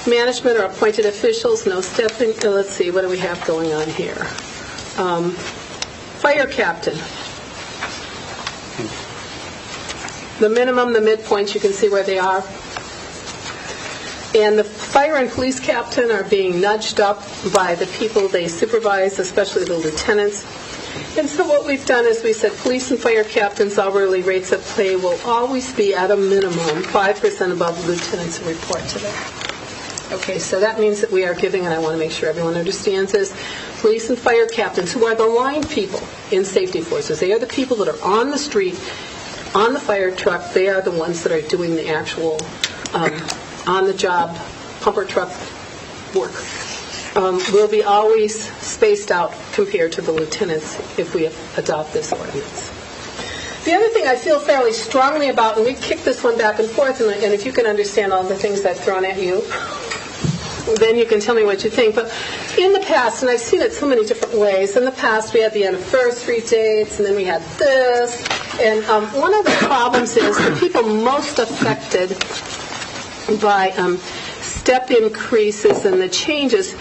management or appointed officials, no stepping. Let's see, what do we have going on here? Fire captain. The minimum, the midpoints, you can see where they are. And the fire and police captain are being nudged up by the people they supervise, especially the lieutenants. And so what we've done is we said police and fire captains' hourly rates of pay will always be at a minimum 5% above the lieutenants who report to them. Okay, so that means that we are giving, and I want to make sure everyone understands this, police and fire captains, who are the line people in safety forces. They are the people that are on the street, on the fire truck. They are the ones that are doing the actual on-the-job pumper truck work. Will be always spaced out compared to the lieutenants if we adopt this ordinance. The other thing I feel fairly strongly about, and we kick this one back and forth, and if you can understand all the things I've thrown at you, then you can tell me what you think. But in the past, and I've seen it so many different ways, in the past we had the anniversary dates, and then we had this, and one of the problems is the people most affected by step increases and the changes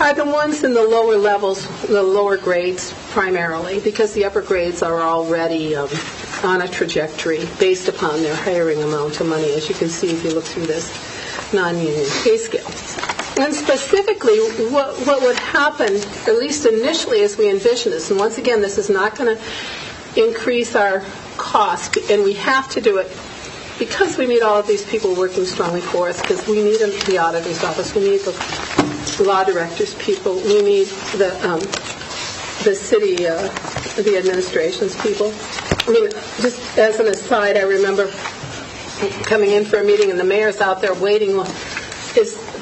are the ones in the lower levels, the lower grades primarily, because the upper grades are already on a trajectory based upon their hiring amount of money, as you can see if you look through this non-union pay scale. And specifically, what would happen, at least initially as we envision this, and once again, this is not going to increase our cost, and we have to do it because we need all of these people working strongly for us, because we need the auditor's office, we need the law director's people, we need the city, the administration's people. I mean, just as an aside, I remember coming in for a meeting, and the mayor's out there waiting.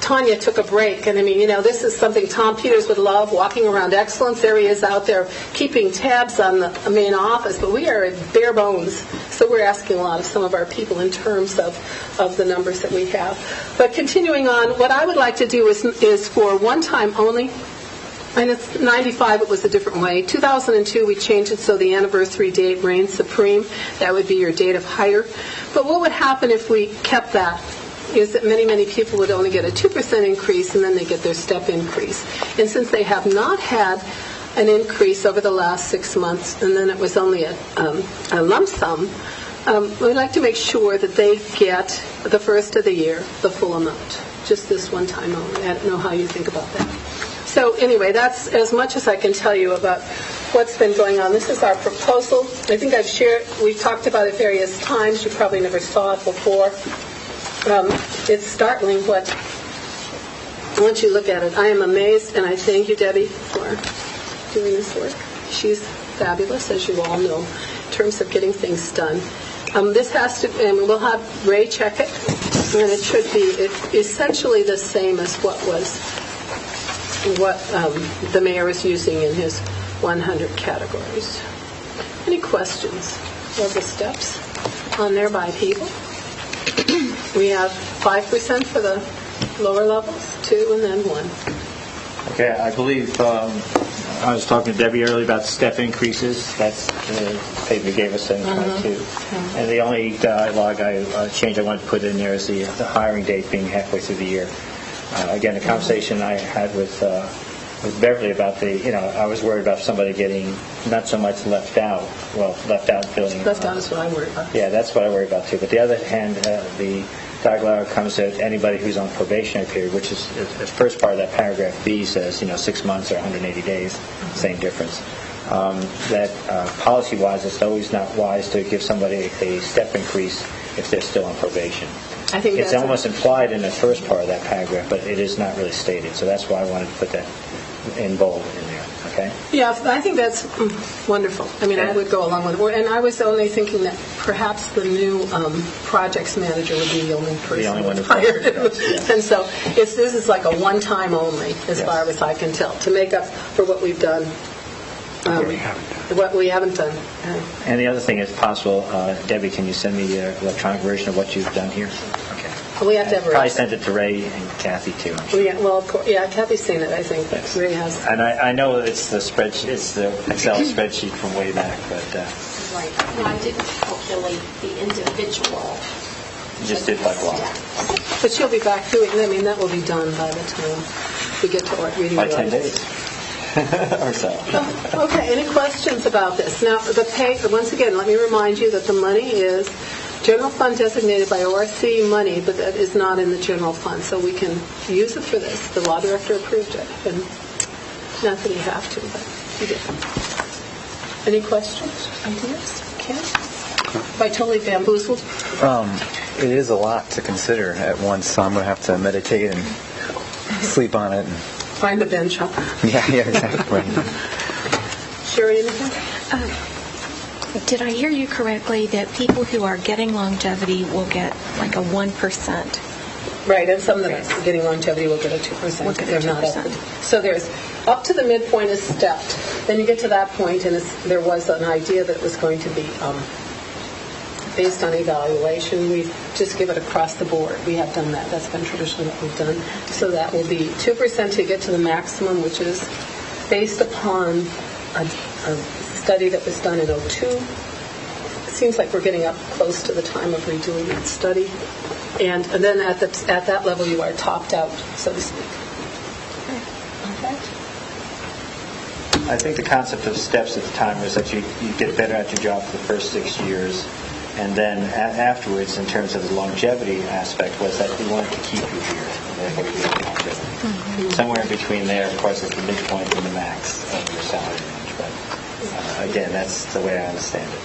Tanya took a break, and I mean, this is something Tom Peters would love, walking around excellence. There he is out there keeping tabs on the main office, but we are at bare bones, so we're asking a lot of some of our people in terms of the numbers that we have. But continuing on, what I would like to do is for one time only, and it's 95, it was a different way. 2002, we changed it so the anniversary date reigns supreme. That would be your date of hire. But what would happen if we kept that? Is that many people would only get a 2% increase, and then they get their step increase. And since they have not had an increase over the last 6 months, and then it was only a lump sum, we'd like to make sure that they get the first of the year, the full amount, just this one time only. I don't know how you think about that. So anyway, that's as much as I can tell you about what's been going on. This is our proposal. I think we've talked about it various times. You probably never saw it before. It's startling once you look at it. I am amazed, and I thank you, Debbie, for doing this work. She's fabulous, as you all know, in terms of getting things done. This has to, and we'll have Ray check it, and it should be essentially the same as what the mayor is using in his 100 categories. Any questions of the steps on there by people? We have 5% for the lower levels, 2, and then 1. Okay, I believe I was talking to Debbie earlier about step increases. That's the paper you gave us in 22. And the only dialogue change I wanted to put in there is the hiring date being halfway through the year. Again, the conversation I had with Beverly about I was worried about somebody getting not so much left out feeling. Left out is what I worry about. Yeah, that's what I worry about too. But the other hand, the dialogue comes at anybody who's on probationary period, which is the first part of that paragraph B says 6 months or 180 days, same difference. That policy-wise, it's always not wise to give somebody a step increase if they're still on probation. I think it's almost implied in the first part of that paragraph, but it is not really stated. So that's why I wanted to put that in bold in there. Okay? Yeah, I think that's wonderful. I mean, I would go along with it. And I was only thinking that perhaps the new projects manager would be the only person the only one hired. And so this is like a one-time only, as far as I can tell, to make up for what we've done. What we haven't done. And the other thing is possible, Debbie, can you send me the electronic version of what you've done here? Okay. We have to have probably send it to Ray and Kathy too. Yeah, well, of course, Kathy's seen it, I think. Yes. Ray has. And I know it's the spreadsheet, it's the Excel spreadsheet from way back, but. Right. No, I didn't calculate the individual. You just did by block. Yeah. But she'll be back to it. I mean, that will be done by the time we get to reading. By 10 days. Or so. Okay, any questions about this? Now, the pay, once again, let me remind you that the money is general fund designated by ORC money, but that is not in the general fund, so we can use it for this. The law director approved it, and not that you have to, but you did. Any questions, ideas? Ken? Have I totally bamboozled? It is a lot to consider at once, so I'm going to have to meditate and sleep on it. Find the bench, huh? Yeah, exactly. Sherry, anything? Did I hear you correctly that people who are getting longevity will get like a 1%? Right, and some that are getting longevity will get a 2%. Will get a They're not 2%. So there's up to the midpoint is stepped. Then you get to that point, and there was an idea that it was going to be based on evaluation. We just give it across the board. We have done that. That's been traditionally what we've done. So that will be 2% to get to the maximum, which is based upon a study that was done in 2002. It seems like we're getting up close to the time of redoing that study. And then at that level, you are topped out, so to speak. Okay. I think the concept of steps at the time was that you get better at your job for the first 6 years, and then afterwards, in terms of the longevity aspect, was that we wanted to keep you here. Therefore, you get longevity. Mm-hmm. Somewhere in between there, of course, is the midpoint and the max of your salary range. But again, that's the way I understand it.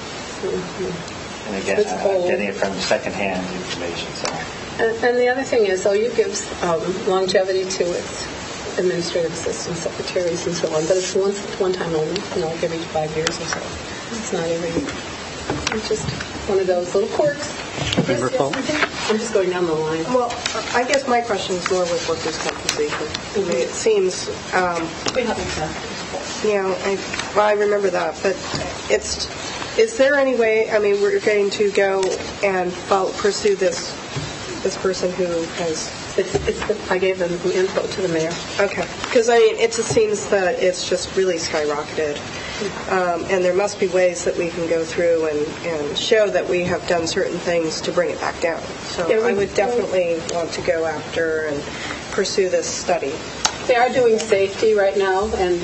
Mm-hmm. And again, I'm getting it from secondhand information. So. And the other thing is, OU gives longevity to its administrative assistant secretaries and so on, but it's one time only, like every 5 years or so. It's not every year. It's just one of those little quirks. Member Paul? I'm just going down the line. Well, I guess my question is more with workers' compensation. I mean, it seems, We haven't I remember that, but is there any way, I mean, we're going to go and pursue this person who has... I gave them info to the mayor. Okay. Because, I mean, it just seems that it's just really skyrocketed. And there must be ways that we can go through and show that we have done certain things to bring it back down. So I would definitely want to go after and pursue this study. They are doing safety right now, and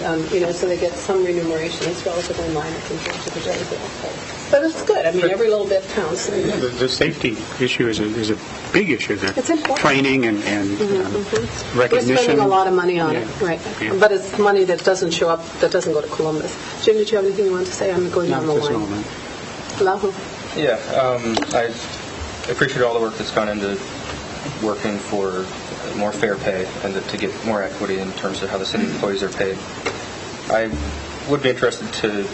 so they get some remuneration. It's relatively minor compared to the general bill. But it's good. I mean, every little bit counts. The safety issue is a big issue there. It's important. Training and recognition. We're spending a lot of money on it, right? Yeah. But it's money that doesn't show up, that doesn't go to Columbus. Jim, did you have anything you wanted to say? I'm going down the Not at line. this moment. Lahu? Yeah, I appreciate all the work that's gone into working for more fair pay and to get more equity in terms of how the city employees are paid. I would be interested to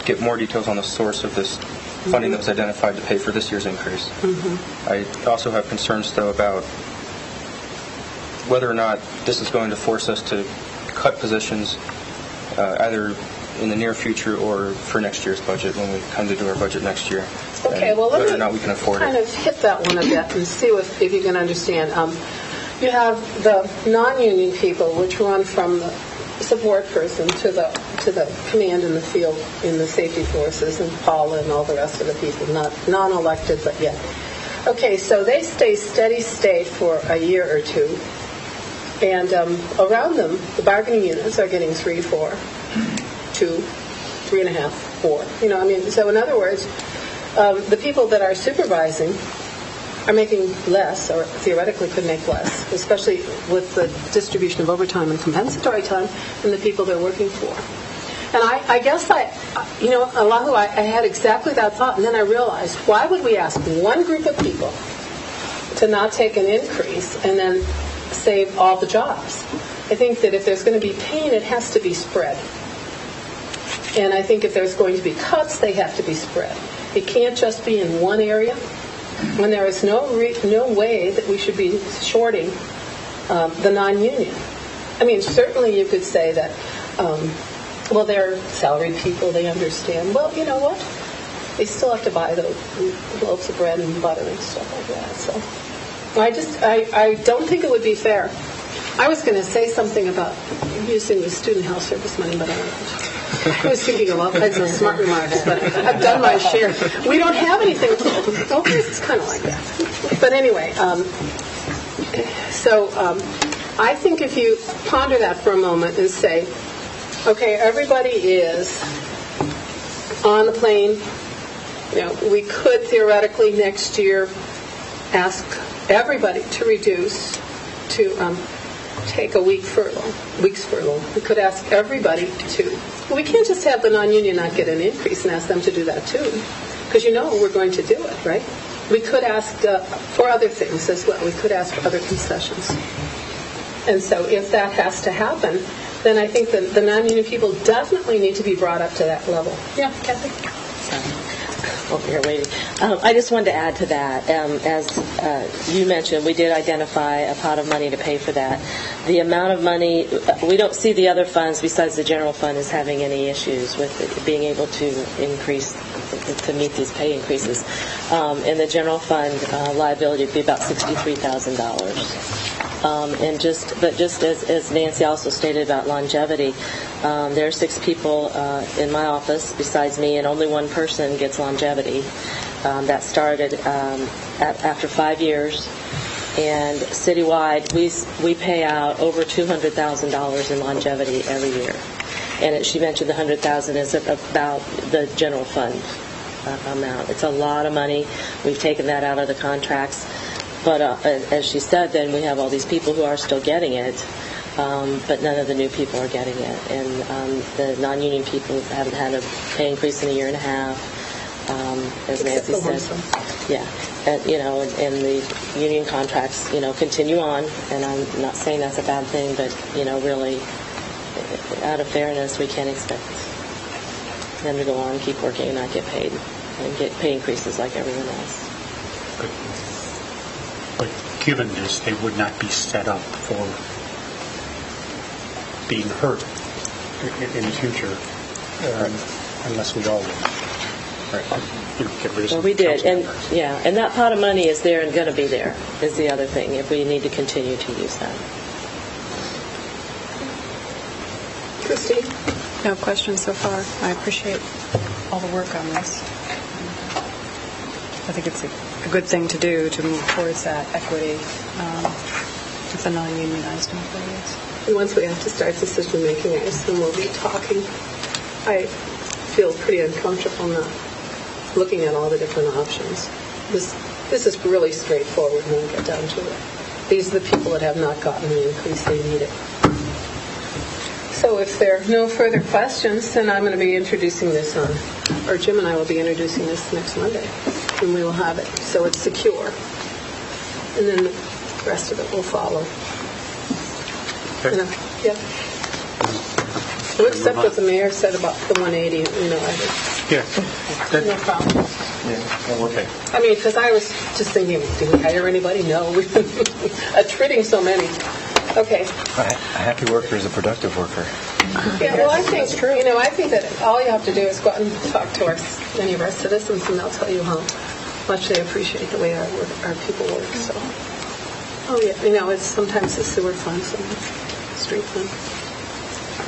get more details on the source of this funding that was identified to pay for this year's increase. I also have concerns, though, about whether or not this is going to force us to cut positions either in the near future or for next year's budget when we come to do our budget next year. Okay, well, whether or not we can afford kind of hit that one a bit and see if you can understand. You have the non-union people, which run from the support person to the command in the field in the safety forces, and Paula and all the rest of the people, not non-elected, but yet. Okay, so they stay steady state for a year or two, and around them, the bargaining units are getting 3, 4, 2, 3.5, 4. So in other words, the people that are supervising are making less, or theoretically could make less, especially with the distribution of overtime and compensatory time, than the people they're working for. And I guess Allahu, I had exactly that thought, and then I realized, why would we ask one group of people to not take an increase and then save all the jobs? I think that if there's going to be pain, it has to be spread. And I think if there's going to be cuts, they have to be spread. It can't just be in one area, when there is no way that we should be shorting the non-union. I mean, certainly you could say that, they're salaried people, they understand. Well, you know what? They still have to buy those loaves of bread and butter and stuff like that. So I don't think it would be fair. I was going to say something about using the student health service money, but I don't. I was thinking of all kinds of smart remarks, but I've done my share. We don't have anything. Okay, it's kind of like that. But anyway, I think if you ponder that for a moment and say, okay, everybody is on the plane. We could theoretically next year ask everybody to reduce to take a week's furlough. We could ask everybody to. We can't just have the non-union not get an increase and ask them to do that too, because we're going to do it, right? We could ask for other things as well. We could ask for other concessions. And so if that has to happen, then I think that the non-union people definitely need to be brought up to that level. Yeah, Kathy? Over here waiting. I just wanted to add to that. As you mentioned, we did identify a pot of money to pay for that. The amount of money, we don't see the other funds besides the general fund as having any issues with it being able to increase, to meet these pay increases. In the general fund, liability would be about $63,000. But just as Nancy also stated about longevity, there are 6 people in my office besides me, and only one person gets longevity. That started after 5 years, and citywide we pay out over $200,000 in longevity every year. And she mentioned the $100,000 is about the general fund amount. It's a lot of money. We've taken that out of the contracts. But as she said, then we have all these people who are still getting it, but none of the new people are getting it. And the non-union people haven't had a pay increase in a year and a half, as Nancy said. Yeah, and the union contracts, continue on. And I'm not saying that's a bad thing, but really, out of fairness, we can't expect them to go on, keep working, and not get paid. and get pay increases like everyone else. But given this, they would not be set up for being hurt in the future unless we all get rid of Well, some we did, council and members. and that pot of money is there and going to be there, is the other thing, if we need to continue to use that. Christine? No questions so far. I appreciate all the work on this. I think it's a good thing to do to move towards that equity with the non-unionized employees. And once we have to start decision-making, I assume we'll be talking. I feel pretty uncomfortable not looking at all the different options. This is really straightforward when we get down to it. These are the people that have not gotten the increase they needed. So if there are no further questions, then I'm going to be introducing this or Jim and I will be introducing this next Monday, and we will have it. So it's secure. And then the rest of it will follow. Yeah. We'll accept what the mayor said about the 180, Yeah. No problem. Yeah. Okay. I mean, because I was just thinking, did we hire anybody? No. We've been treating so many. Okay. A happy worker is a productive worker. Yeah, well, I think, I think that all you have to do is go out and talk to many of our citizens, and they'll tell you how much they appreciate the way our people work. So, it's sometimes the sewer fund, sometimes street fund.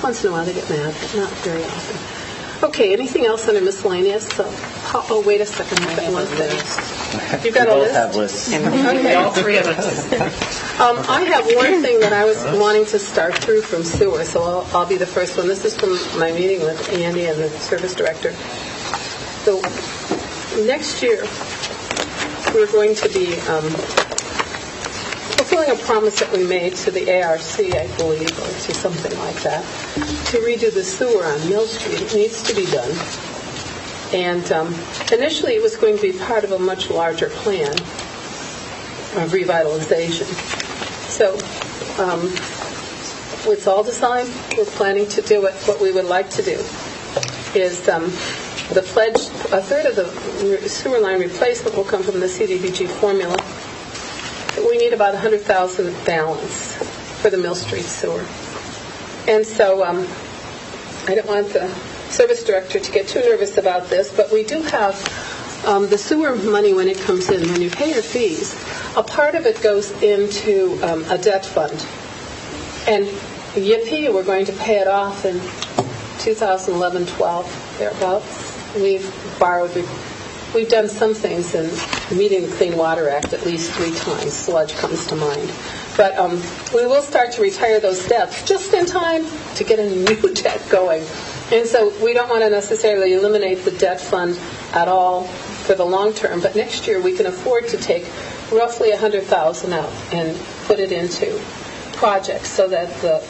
Once in a while they get mad, but not very often. Okay, anything else under miscellaneous? Oh, wait a second. I've got one thing. You've got a list? We both have lists. Okay. All three of us. I have one thing that I was wanting to start through from sewer, so I'll be the first one. This is from my meeting with Andy and the service director. So next year, we're going to be fulfilling a promise that we made to the ARC, I believe, or to something like that, to redo the sewer on Mill Street. It needs to be done. And initially, it was going to be part of a much larger plan of revitalization. So it's all designed. We're planning to do it. What we would like to do is the pledge, a third of the sewer line replacement will come from the CDBG formula. We need about $100,000 balance for the Mill Street sewer. And so I don't want the service director to get too nervous about this, but we do have the sewer money when it comes in. When you pay your fees, a part of it goes into a debt fund. And yippee, we're going to pay it off in 2011-12, thereabouts. We've borrowed, we've done some things in meeting the Clean Water Act at least 3 times. Sludge comes to mind. But we will start to retire those debts just in time to get a new debt going. And so we don't want to necessarily eliminate the debt fund at all for the long term, but next year we can afford to take roughly $100,000 out and put it into projects so that the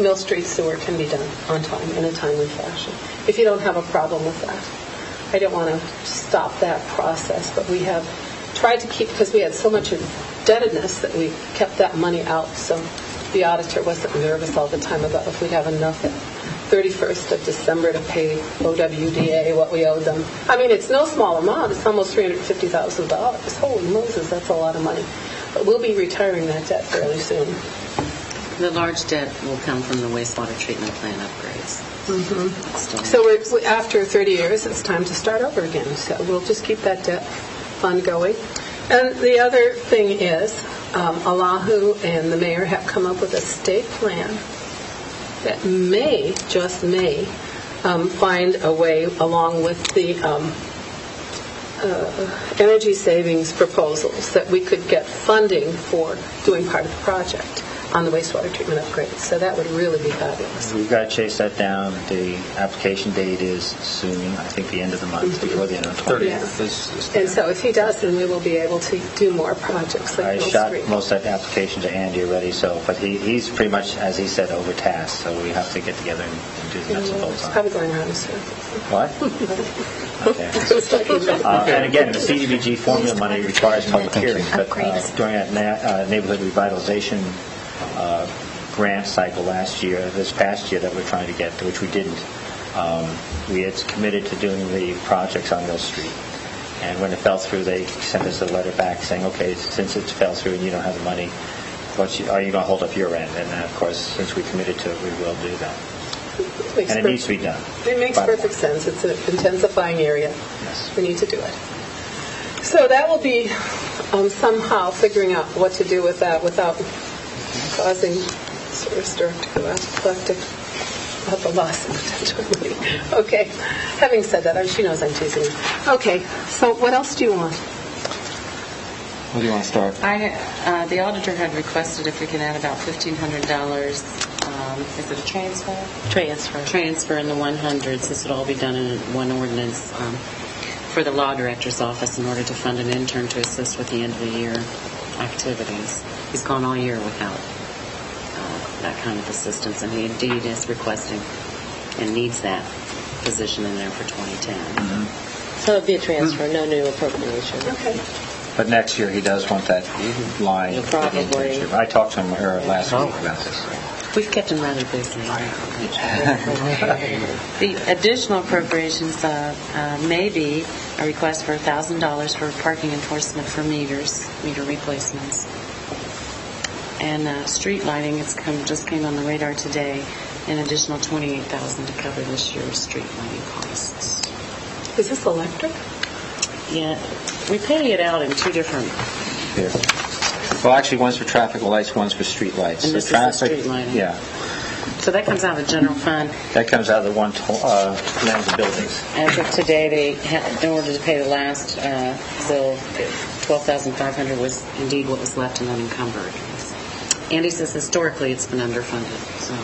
Mill Street sewer can be done on time, in a timely fashion, if you don't have a problem with that. I don't want to stop that process, but we have tried to keep, because we had so much indebtedness that we kept that money out, so the auditor wasn't nervous all the time about if we'd have enough at 31st of December to pay OWDA what we owed them. I mean, it's no small amount. It's almost $350,000. Holy Moses, that's a lot of money. But we'll be retiring that debt fairly soon. The large debt will come from the wastewater treatment plant upgrades. Mm-hmm. So we're, after 30 years, it's time to start over again. So we'll just keep that debt fund going. And the other thing is, Oahu and the mayor have come up with a state plan that may, just may, find a way, along with the energy savings proposals, that we could get funding for doing part of the project on the wastewater treatment upgrades. So that would really be fabulous. We've got to chase that down. The application date is soon, I think the end of the month, before the end of the 20th. Yeah. And so if he does, then we will be able to do more projects like I Mill shot Street. most of that application to Andy already, but he's pretty much, as he said, overtasked, so we have to get together and do the nuts and bolts on it. Probably going around in circles. What? Okay. And again, the CDBG formula money requires public hearings, but during that neighborhood revitalization grant cycle this past year that we're trying to get to, which we didn't, We had committed to doing the projects on Mill Street. And when it fell through, they sent us a letter back saying, okay, since it fell through and you don't have the money, are you going to hold up your end? And of course, since we committed to it, we will do that. And it needs to be done. It makes perfect sense. It's an intensifying area. Yes. We need to do it. So that will be somehow figuring out what to do with that without causing Sir to go apoplectic about the loss of potential money. Okay. Having said that, she knows I'm teasing her. Okay. So what else do you want? Where do you want to start? The auditor had requested if we can add about $1,500. Is it a transfer? Transfer in the 100s. This would all be done in one ordinance for the law director's office in order to fund an intern to assist with the end of the year activities. He's gone all year without that kind of assistance, and he indeed is requesting and needs that position in there for 2010. Mm-hmm. So it would be a transfer, no new appropriation. Okay. But next year, he does want that line. Probably. I talked to him last week about this. We've kept him rather busy. The additional appropriations may be a request for $1,000 for parking enforcement for meter replacements. And street lighting, just came on the radar today, an additional $28,000 to cover this year's street lighting costs. Is this electric? Yeah, we pay it out in two different. Here. Well, actually, one's for traffic lights, one's for street lights. And so this is traffic, the street lighting. Yeah. So that comes out of the general fund. That comes out of the lands and buildings. As of today, in order to pay the last bill, $12,500 was indeed what was left and unencumbered. Andy says historically it's been underfunded. So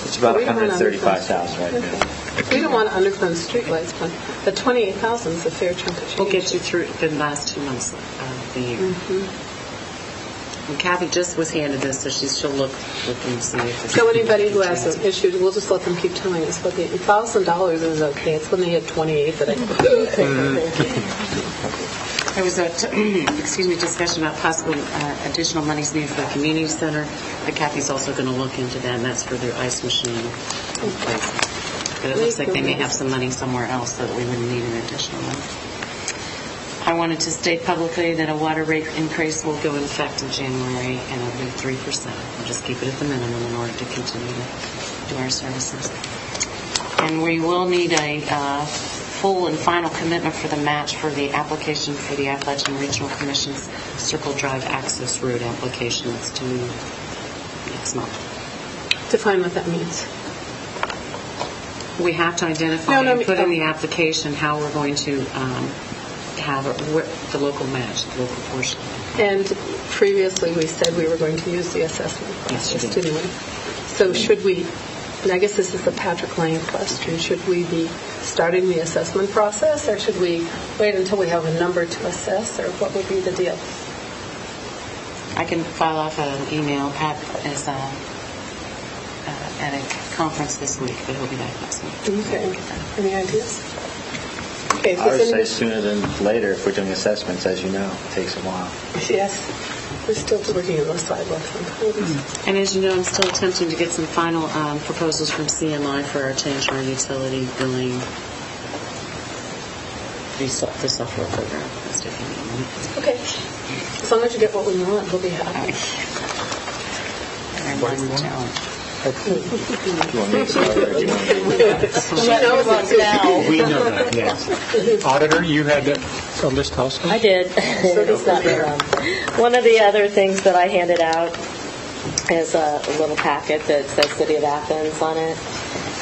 it's about $135,000 right now. We don't want to underfund streetlights, but the $28,000 is a fair chunk of change. We'll get you through the last 2 months of the year. Mm-hmm. And Kathy just was handed this, so she'll look and see if there's... So anybody who has an issue, we'll just let them keep telling us. But the $1,000 is okay. It's when they had 28 that I... There was a discussion about possible additional monies needed for the community center. But Kathy's also going to look into that, and that's for their ice machine replacement. But it looks like they may have some money somewhere else so that we wouldn't need an additional one. I wanted to state publicly that a water rate increase will go into effect in January, and it'll be 3%. We'll just keep it at the minimum in order to continue to do our services. And we will need a full and final commitment for the match for the application for the Appalachian Regional Commission's Circle Drive Access Road application. That's due next month. Define what that means. We have to identify and put in the application how we're going to have the local match, the local portion. And previously we said we were going to use the assessment process, didn't we? So should we, and I guess this is the Patrick Lane question, should we be starting the assessment process, or should we wait until we have a number to assess, or what would be the deal? I can file off an email. Pat is at a conference this week, but he'll be back next week. Okay. Any ideas? Okay, I would say sooner than later if we're doing assessments, as you know. It takes a while. Yes. We're still working on those sidewalks. And as you know, I'm still attempting to get some final proposals from CMI for our change in our utility billing, the software program. Okay. As long as you get what we want, we'll be happy. What do we want? Do you want me to start, or do you want She knows us now. We know that, yes. Auditor, you had a list also? I did. It's not very long. One of the other things that I handed out is a little packet that says City of Athens on it.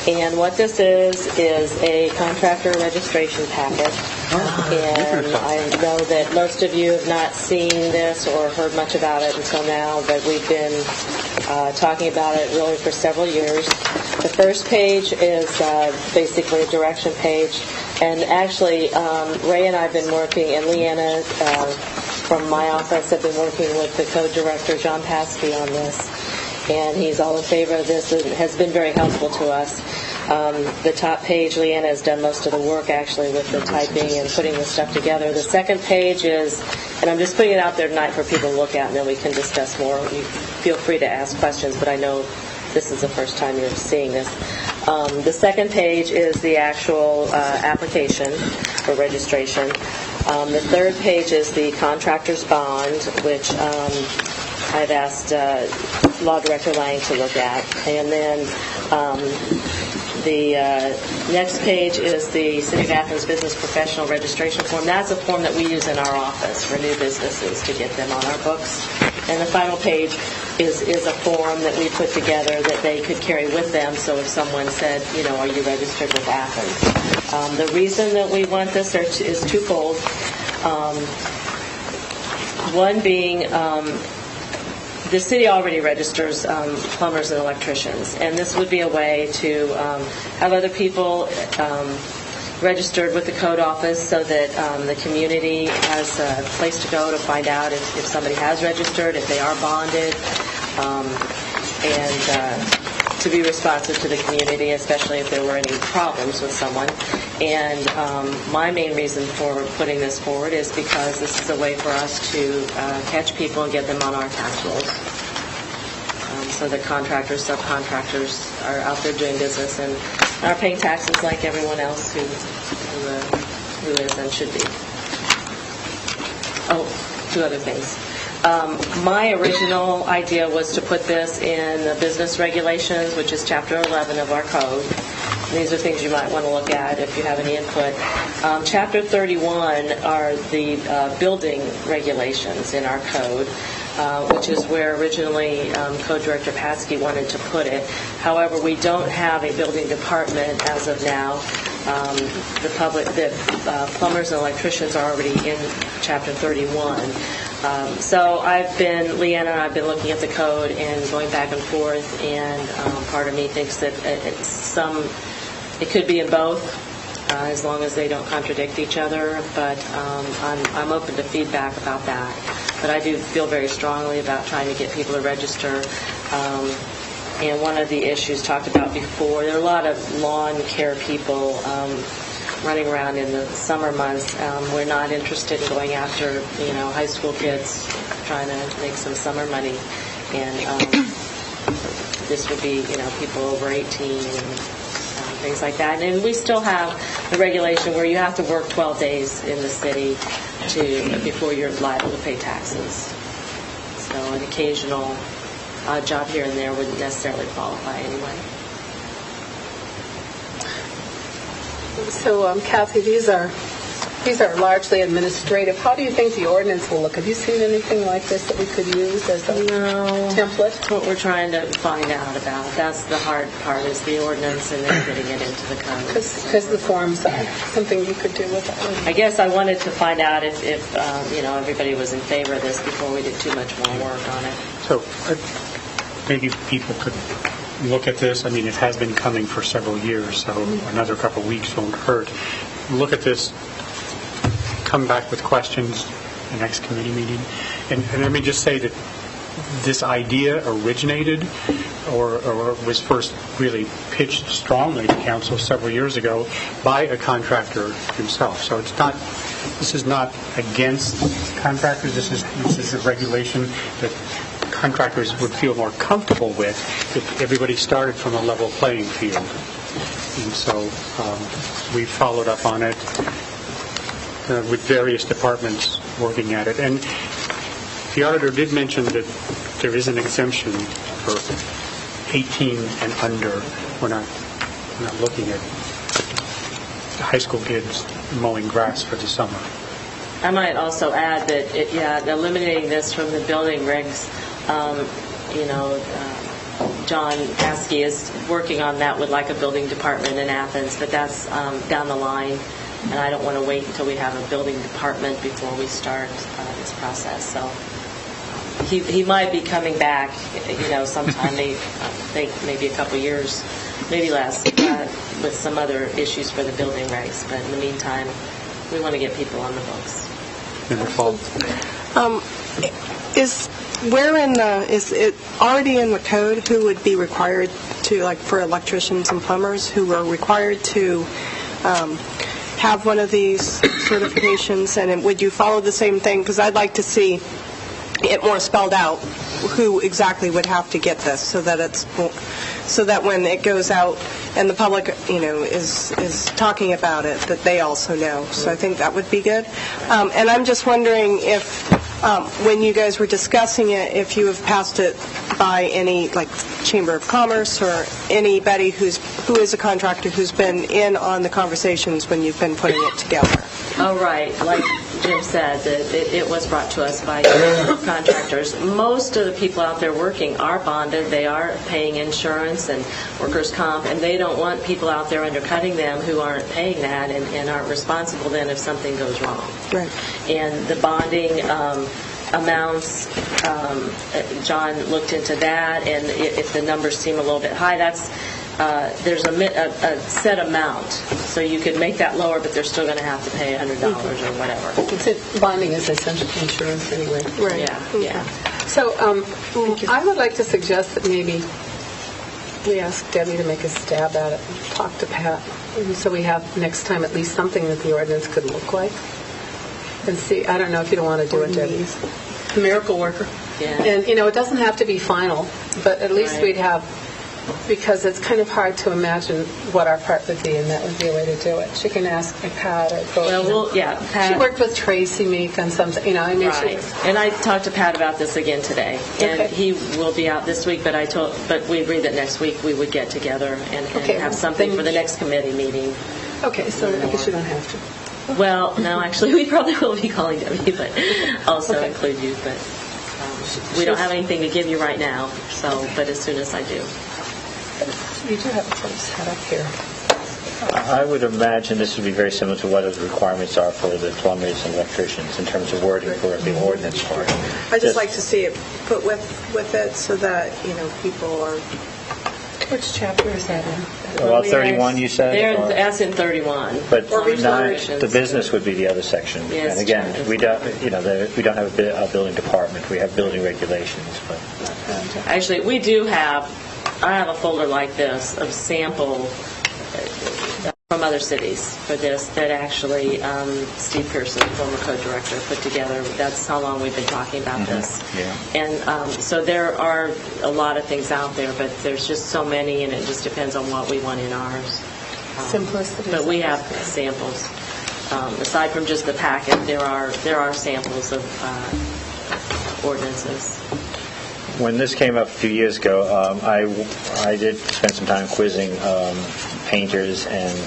And what this is a contractor registration packet. And I know that most of you have not seen this or heard much about it until now, but we've been talking about it really for several years. The first page is basically a direction page. And actually, Ray and I have been working, and Leanna from my office have been working with the code director, John Paskey, on this. And he's all in favor of this and has been very helpful to us. The top page, Leanna has done most of the work, actually, with the typing and putting the stuff together. The second page is, and I'm just putting it out there tonight for people to look at, and then we can discuss more. You feel free to ask questions, but I know this is the first time you're seeing this. The second page is the actual application for registration. The third page is the contractor's bond, which I've asked Law Director Lang to look at. And then the next page is the City of Athens Business Professional Registration Form. That's a form that we use in our office for new businesses to get them on our books. And the final page is a form that we put together that they could carry with them, so if someone said, are you registered with Athens? The reason that we want this is twofold. One being the city already registers plumbers and electricians, and this would be a way to have other people registered with the code office so that the community has a place to go to find out if somebody has registered, if they are bonded, and to be responsive to the community, especially if there were any problems with someone. And my main reason for putting this forward is because this is a way for us to catch people and get them on our tax rolls. So that contractors, subcontractors are out there doing business and are paying taxes like everyone else who is and should be. Oh, two other things. My original idea was to put this in the business regulations, which is Chapter 11 of our code. These are things you might want to look at if you have any input. Chapter 31 are the building regulations in our code, which is where originally Code Director Patsky wanted to put it. However, we don't have a building department as of now. The plumbers and electricians are already in Chapter 31. So Leanna and I have been looking at the code and going back and forth, and part of me thinks that it could be in both, as long as they don't contradict each other, but I'm open to feedback about that. But I do feel very strongly about trying to get people to register. And one of the issues talked about before, there are a lot of lawn care people running around in the summer months. We're not interested in going after, high school kids trying to make some summer money. And this would be, people over 18 and things like that. And we still have the regulation where you have to work 12 days in the city before you're liable to pay taxes. So an occasional odd job here and there wouldn't necessarily qualify anyway. So, Kathy, these are largely administrative. How do you think the ordinance will look? Have you seen anything like this that we could use as a template? What we're trying to find out about. That's the hard part, is the ordinance and then getting it into the code. Because the forms are something you could do with that. I guess I wanted to find out if everybody was in favor of this before we did too much more work on it. So maybe people could look at this. I mean, it has been coming for several years, so another couple of weeks won't hurt. Look at this, come back with questions the next committee meeting. And let me just say that this idea originated or was first really pitched strongly to council several years ago by a contractor himself. So this is not against contractors. This is a regulation that contractors would feel more comfortable with if everybody started from a level playing field. And so we followed up on it with various departments working at it. And the auditor did mention that there is an exemption for 18 and under. We're not looking at high school kids mowing grass for the summer. I might also add that, eliminating this from the building regs, John Paskey is working on that with like a building department in Athens, but that's down the line, and I don't want to wait until we have a building department before we start this process. So he might be coming back, sometime, maybe a couple years, maybe less, with some other issues for the building regs. But in the meantime, we want to get people on the books. Is it already in the code who would be required to, like for electricians and plumbers, who are required to have one of these certifications? And would you follow the same thing? Because I'd like to see it more spelled out who exactly would have to get this, so that when it goes out and the public, is talking about it, that they also know. So I think that would be good. And I'm just wondering if, when you guys were discussing it, if you have passed it by any, like, Chamber of Commerce or anybody who is a contractor who's been in on the conversations when you've been putting it together. Oh, right. Like Jim said, that it was brought to us by contractors. Most of the people out there working are bonded. They are paying insurance and workers' comp, and they don't want people out there undercutting them who aren't paying that and aren't responsible then if something goes wrong. Right. And the bonding amounts, John looked into that, and if the numbers seem a little bit high, there's a set amount, so you could make that lower, but they're still going to have to pay $100 or whatever. Bonding is essentially insurance anyway. Right. Yeah. So I would like to suggest that maybe we ask Debbie to make a stab at it and talk to Pat, so we have next time at least something that the ordinance could look like. And see, I don't know if you don't want to do it, Debbie. The miracle worker. Yeah. And, it doesn't have to be final, but at least Right. we'd have, because it's kind of hard to imagine what our part would be, and that would be a way to do it. She can ask Pat or go. Pat. She worked with Tracy Meek on some, Right. And I talked to Pat about this again today, and Okay. he will be out this week. But we agreed that next week we would get together and Okay, have something then- for the next committee meeting. Okay, so I guess you don't have to. Well, no, actually, we probably will be calling Debbie, but also Okay. include you. But we don't have anything to give you right now. But as soon as I do. You do have a place set up here. I would imagine this would be very similar to what the requirements are for the plumbers and electricians in terms of wording for the ordinance part. I just like to see it put with it so that, people are... Which chapter is that in? Well, 31 you said? Or- That's in 31. But Or not, regulations. the business would be the other section. Yes, And again, chapter we don't have a building department. We have building regulations. But Actually, I have a folder like this of sample from other cities for this that actually Steve Pearson, former code director, put together. That's how long we've been talking about this. Yeah. And so there are a lot of things out there, but there's just so many, and it just depends on what we want in ours. Simplicity. But we have samples. Aside from just the packet, there are samples of ordinances. when this came up a few years ago, I did spend some time quizzing painters and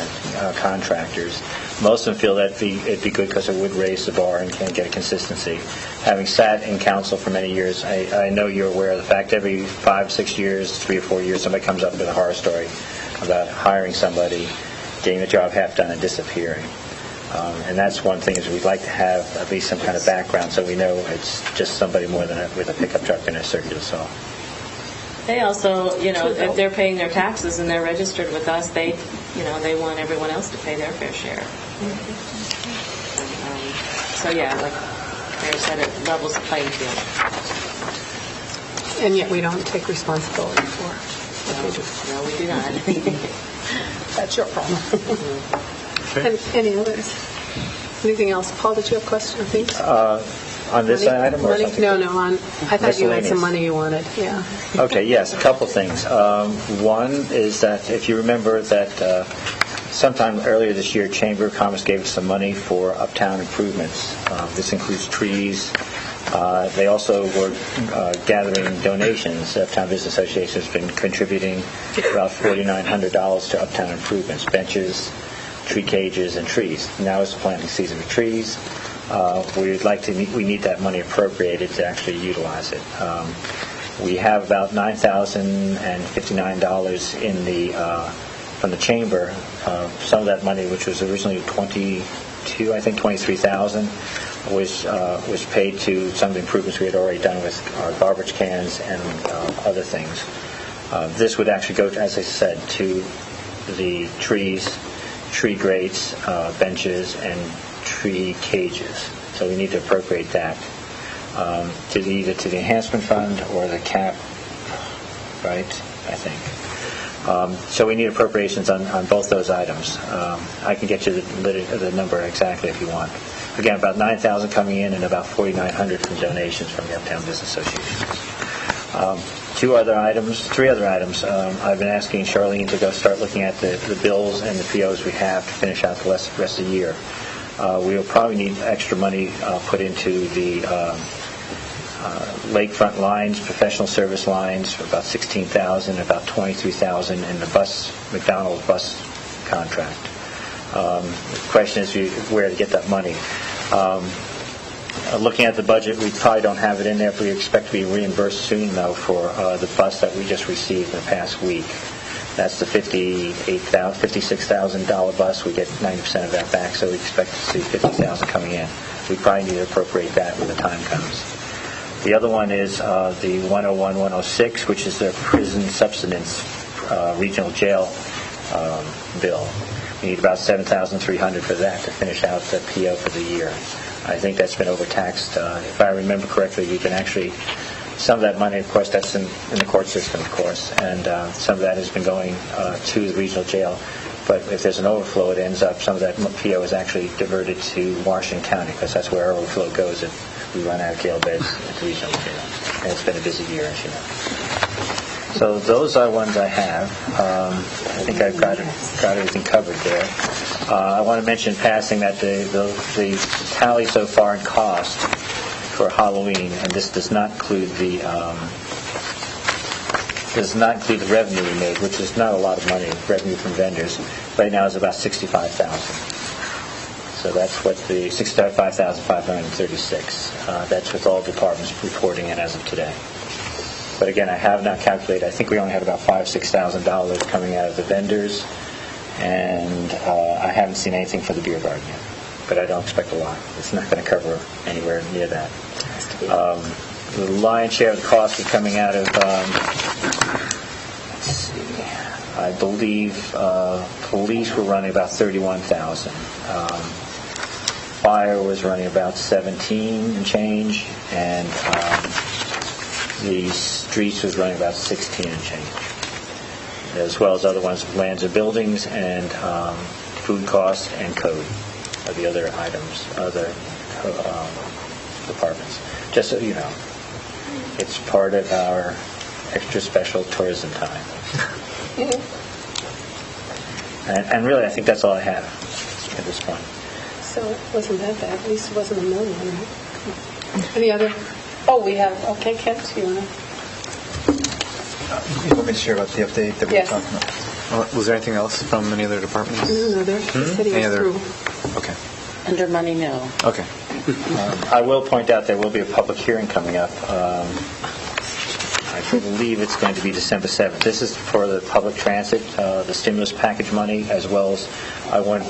contractors. Most of them feel that it'd be good because it would raise the bar and can get a consistency. Having sat in council for many years, I know you're aware of the fact every 5, 6 years, 3 or 4 years, somebody comes up with a horror story about hiring somebody, getting the job half done, and disappearing. And that's one thing is we'd like to have at least some kind of background so we know it's just somebody more than with a pickup truck and a circular saw. They also, if they're paying their taxes and they're registered with us, they want everyone else to pay their fair share. So yeah, like Mary said, it levels the playing field. And yet we don't take responsibility for what we do. No, we do not. That's your problem. Any others? Anything else? Paul, did you have questions? Things? On this item or something? No, I thought you had some Miscellaneous. money you wanted. Yeah. Okay, yes, a couple things. One is that if you remember that sometime earlier this year, Chamber of Commerce gave us some money for uptown improvements. This includes trees. They also were gathering donations. The Uptown Business Association has been contributing about $4,900 to uptown improvements, benches, tree cages, and trees. Now is the planting season for trees. We need that money appropriated to actually utilize it. We have about $9,059 from the chamber. Some of that money, which was originally $23,000, was paid to some of the improvements we had already done with our garbage cans and other things. This would actually go, as I said, to the trees, tree grates, benches, and tree cages. So we need to appropriate that either to the enhancement fund or the cap, right? I think. So we need appropriations on both those items. I can get you the number exactly if you want. Again, about $9,000 coming in and about $4,900 from donations from the Uptown Business Association. Three other items. I've been asking Charlene to go start looking at the bills and the POs we have to finish out the rest of the year. We will probably need extra money put into the lakefront lines, professional service lines, for about $16,000, about $23,000 in the McDonald bus contract. The question is where to get that money. Looking at the budget, we probably don't have it in there, but we expect to be reimbursed soon, though, for the bus that we just received in the past week. That's the $56,000 bus. We get 90% of that back, so we expect to see $50,000 coming in. We probably need to appropriate that when the time comes. The other one is the 101-106, which is the prison subsistence regional jail bill. We need about $7,300 for that to finish out the PO for the year. I think that's been overtaxed. If I remember correctly, we've been actually, some of that money, of course, that's in the court system, of course, and some of that has been going to the regional jail. But if there's an overflow, it ends up, some of that PO is actually diverted to Washington County, because that's where our overflow goes if we run out of jail beds at the regional jail. And it's been a busy year, as you know. So those are ones I have. I think I've got everything covered there. I want to mention in passing that the tally so far in cost for Halloween, and this does not include the revenue we made, which is not a lot of money, revenue from vendors. Right now is about $65,000. So that's what the $65,536. That's with all departments reporting in as of today. But again, I have not calculated. I think we only have about $5,000-$6,000 coming out of the vendors, and I haven't seen anything for the beer garden yet. But I don't expect a lot. It's not going to cover anywhere near that. The lion's share of the cost is coming out of, let's see, I believe police were running about $31,000. Fire was running about $17 and change, and the streets was running about $16 and change, as well as other ones, lands and buildings, and food costs and code are the other items, other departments. Just so you know, it's part of our extra special tourism time. And really, I think that's all I have at this point. So it wasn't that bad. At least it wasn't a million, right? Any other? Oh, we have, okay, Kent, you want to? You want me to share about the update that we were Yes. talking about? Was there anything else from any other departments? No, they're just getting Any us other? through. Okay. Under money, no. Okay. I will point out there will be a public hearing coming up. I believe it's going to be December 7th. This is for the public transit, the stimulus package money, as well as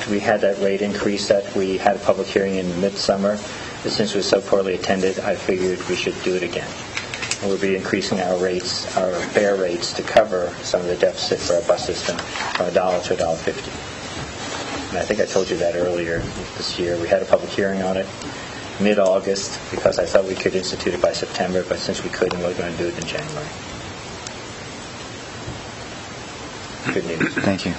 we had that rate increase that we had a public hearing in midsummer. But since it was so poorly attended, I figured we should do it again. And we'll be increasing our rates, our fare rates, to cover some of the deficit for our bus system from $1 to $1.50. And I think I told you that earlier this year. We had a public hearing on it mid-August because I thought we could institute it by September, but since we couldn't, we're going to do it in January. Good news. Thank you.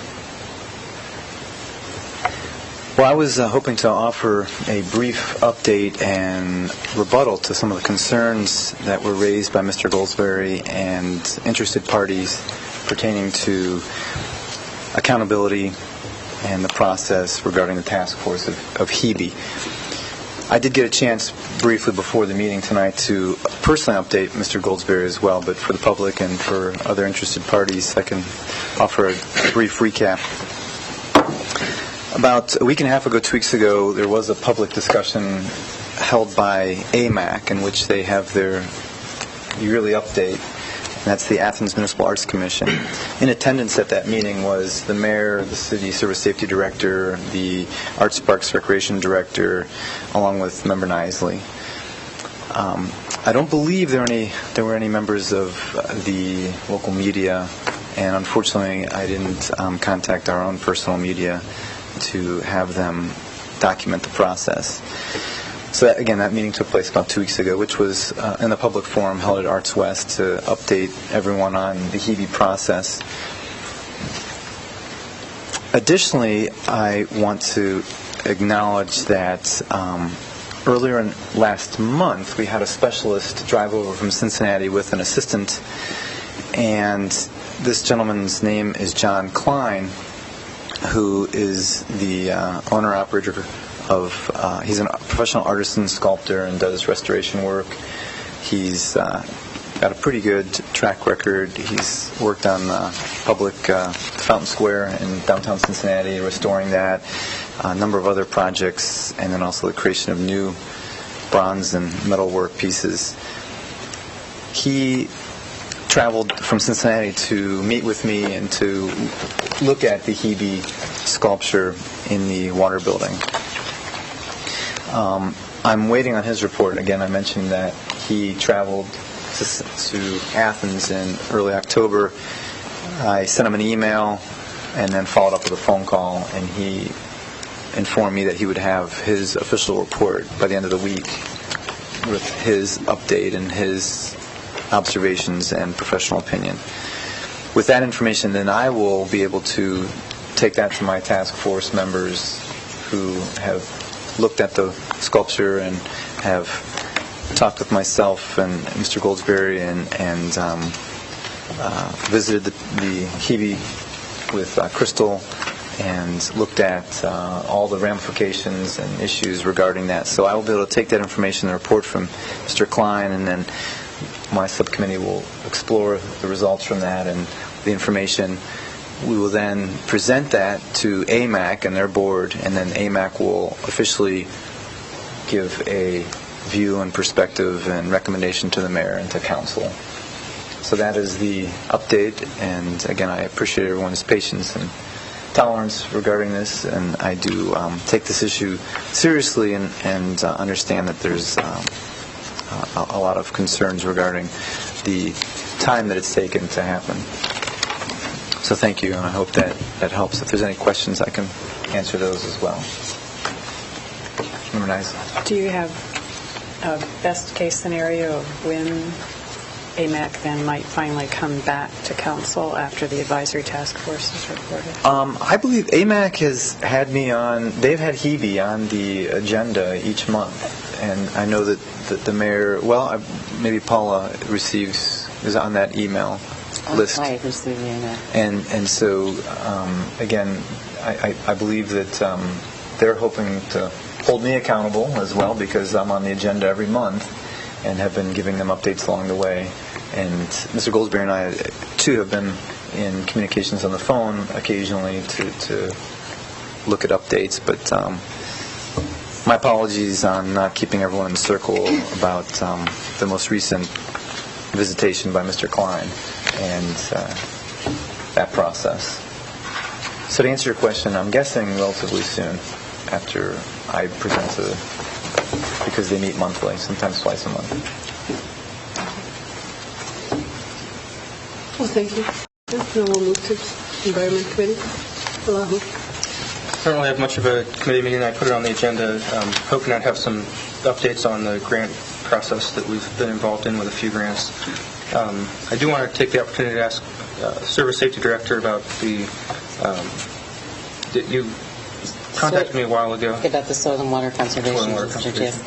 Well, I was hoping to offer a brief update and rebuttal to some of the concerns that were raised by Mr. Goldsberry and interested parties pertaining to accountability and the process regarding the task force of HEBE. I did get a chance briefly before the meeting tonight to personally update Mr. Goldsberry as well, but for the public and for other interested parties, I can offer a brief recap. About a week and a half ago, 2 weeks ago, there was a public discussion held by AMAC in which they have their yearly update. And that's the Athens Municipal Arts Commission. In attendance at that meeting was the mayor, the city service safety director, the Arts Parks Recreation director, along with Member Nisley. I don't believe there were any members of the local media, and unfortunately I didn't contact our own personal media to have them document the process. So that meeting took place about 2 weeks ago, which was in the public forum held at Arts West to update everyone on the HEBE process. Additionally, I want to acknowledge that earlier last month we had a specialist drive over from Cincinnati with an assistant, and this gentleman's name is John Klein, who is the owner-operator of, he's a professional artisan sculptor and does restoration work. He's got a pretty good track record. He's worked on public Fountain Square in downtown Cincinnati, restoring that, a number of other projects, and then also the creation of new bronze and metalwork pieces. He traveled from Cincinnati to meet with me and to look at the Hebe sculpture in the water building. I'm waiting on his report. Again, I mentioned that he traveled to Athens in early October. I sent him an email and then followed up with a phone call, and he informed me that he would have his official report by the end of the week with his update and his observations and professional opinion. With that information, then I will be able to take that to my task force members who have looked at the sculpture and have talked with myself and Mr. Goldsberry and visited the Hebe with Crystal and looked at all the ramifications and issues regarding that. So I will be able to take that information and report from Mr. Klein, and then my subcommittee will explore the results from that and the information. We will then present that to AMAC and their board, and then AMAC will officially give a view and perspective and recommendation to the mayor and to council. So that is the update, and again, I appreciate everyone's patience and tolerance regarding this, and I do take this issue seriously and understand that there's a lot of concerns regarding the time that it's taken to happen. So thank you, and I hope that helps. If there's any questions, I can answer those as well. Member Nice. Do you have a best-case scenario of when AMAC then might finally come back to council after the advisory task force is reported? I believe AMAC has had me on, they've had Hebe on the agenda each month, and I know that the mayor, well, maybe Paula is on that email list. I received the email. And so, again, I believe that they're hoping to hold me accountable as well, because I'm on the agenda every month and have been giving them updates along the way. And Mr. Goldsberry and I, too, have been in communications on the phone occasionally to look at updates. But my apologies on not keeping everyone in the circle about the most recent visitation by Mr. Klein and that process. So to answer your question, I'm guessing relatively soon after I present to, because they meet monthly, sometimes twice a month. Well, thank you. Now we'll move to Environment Committee. Allahu. I don't really have much of a committee meeting. I put it on the agenda, hoping I'd have some updates on the grant process that we've been involved in with a few grants. I do want to take the opportunity to ask Service Safety Director about you contacted me a while ago. About the Soil and Water Conservation District, yes.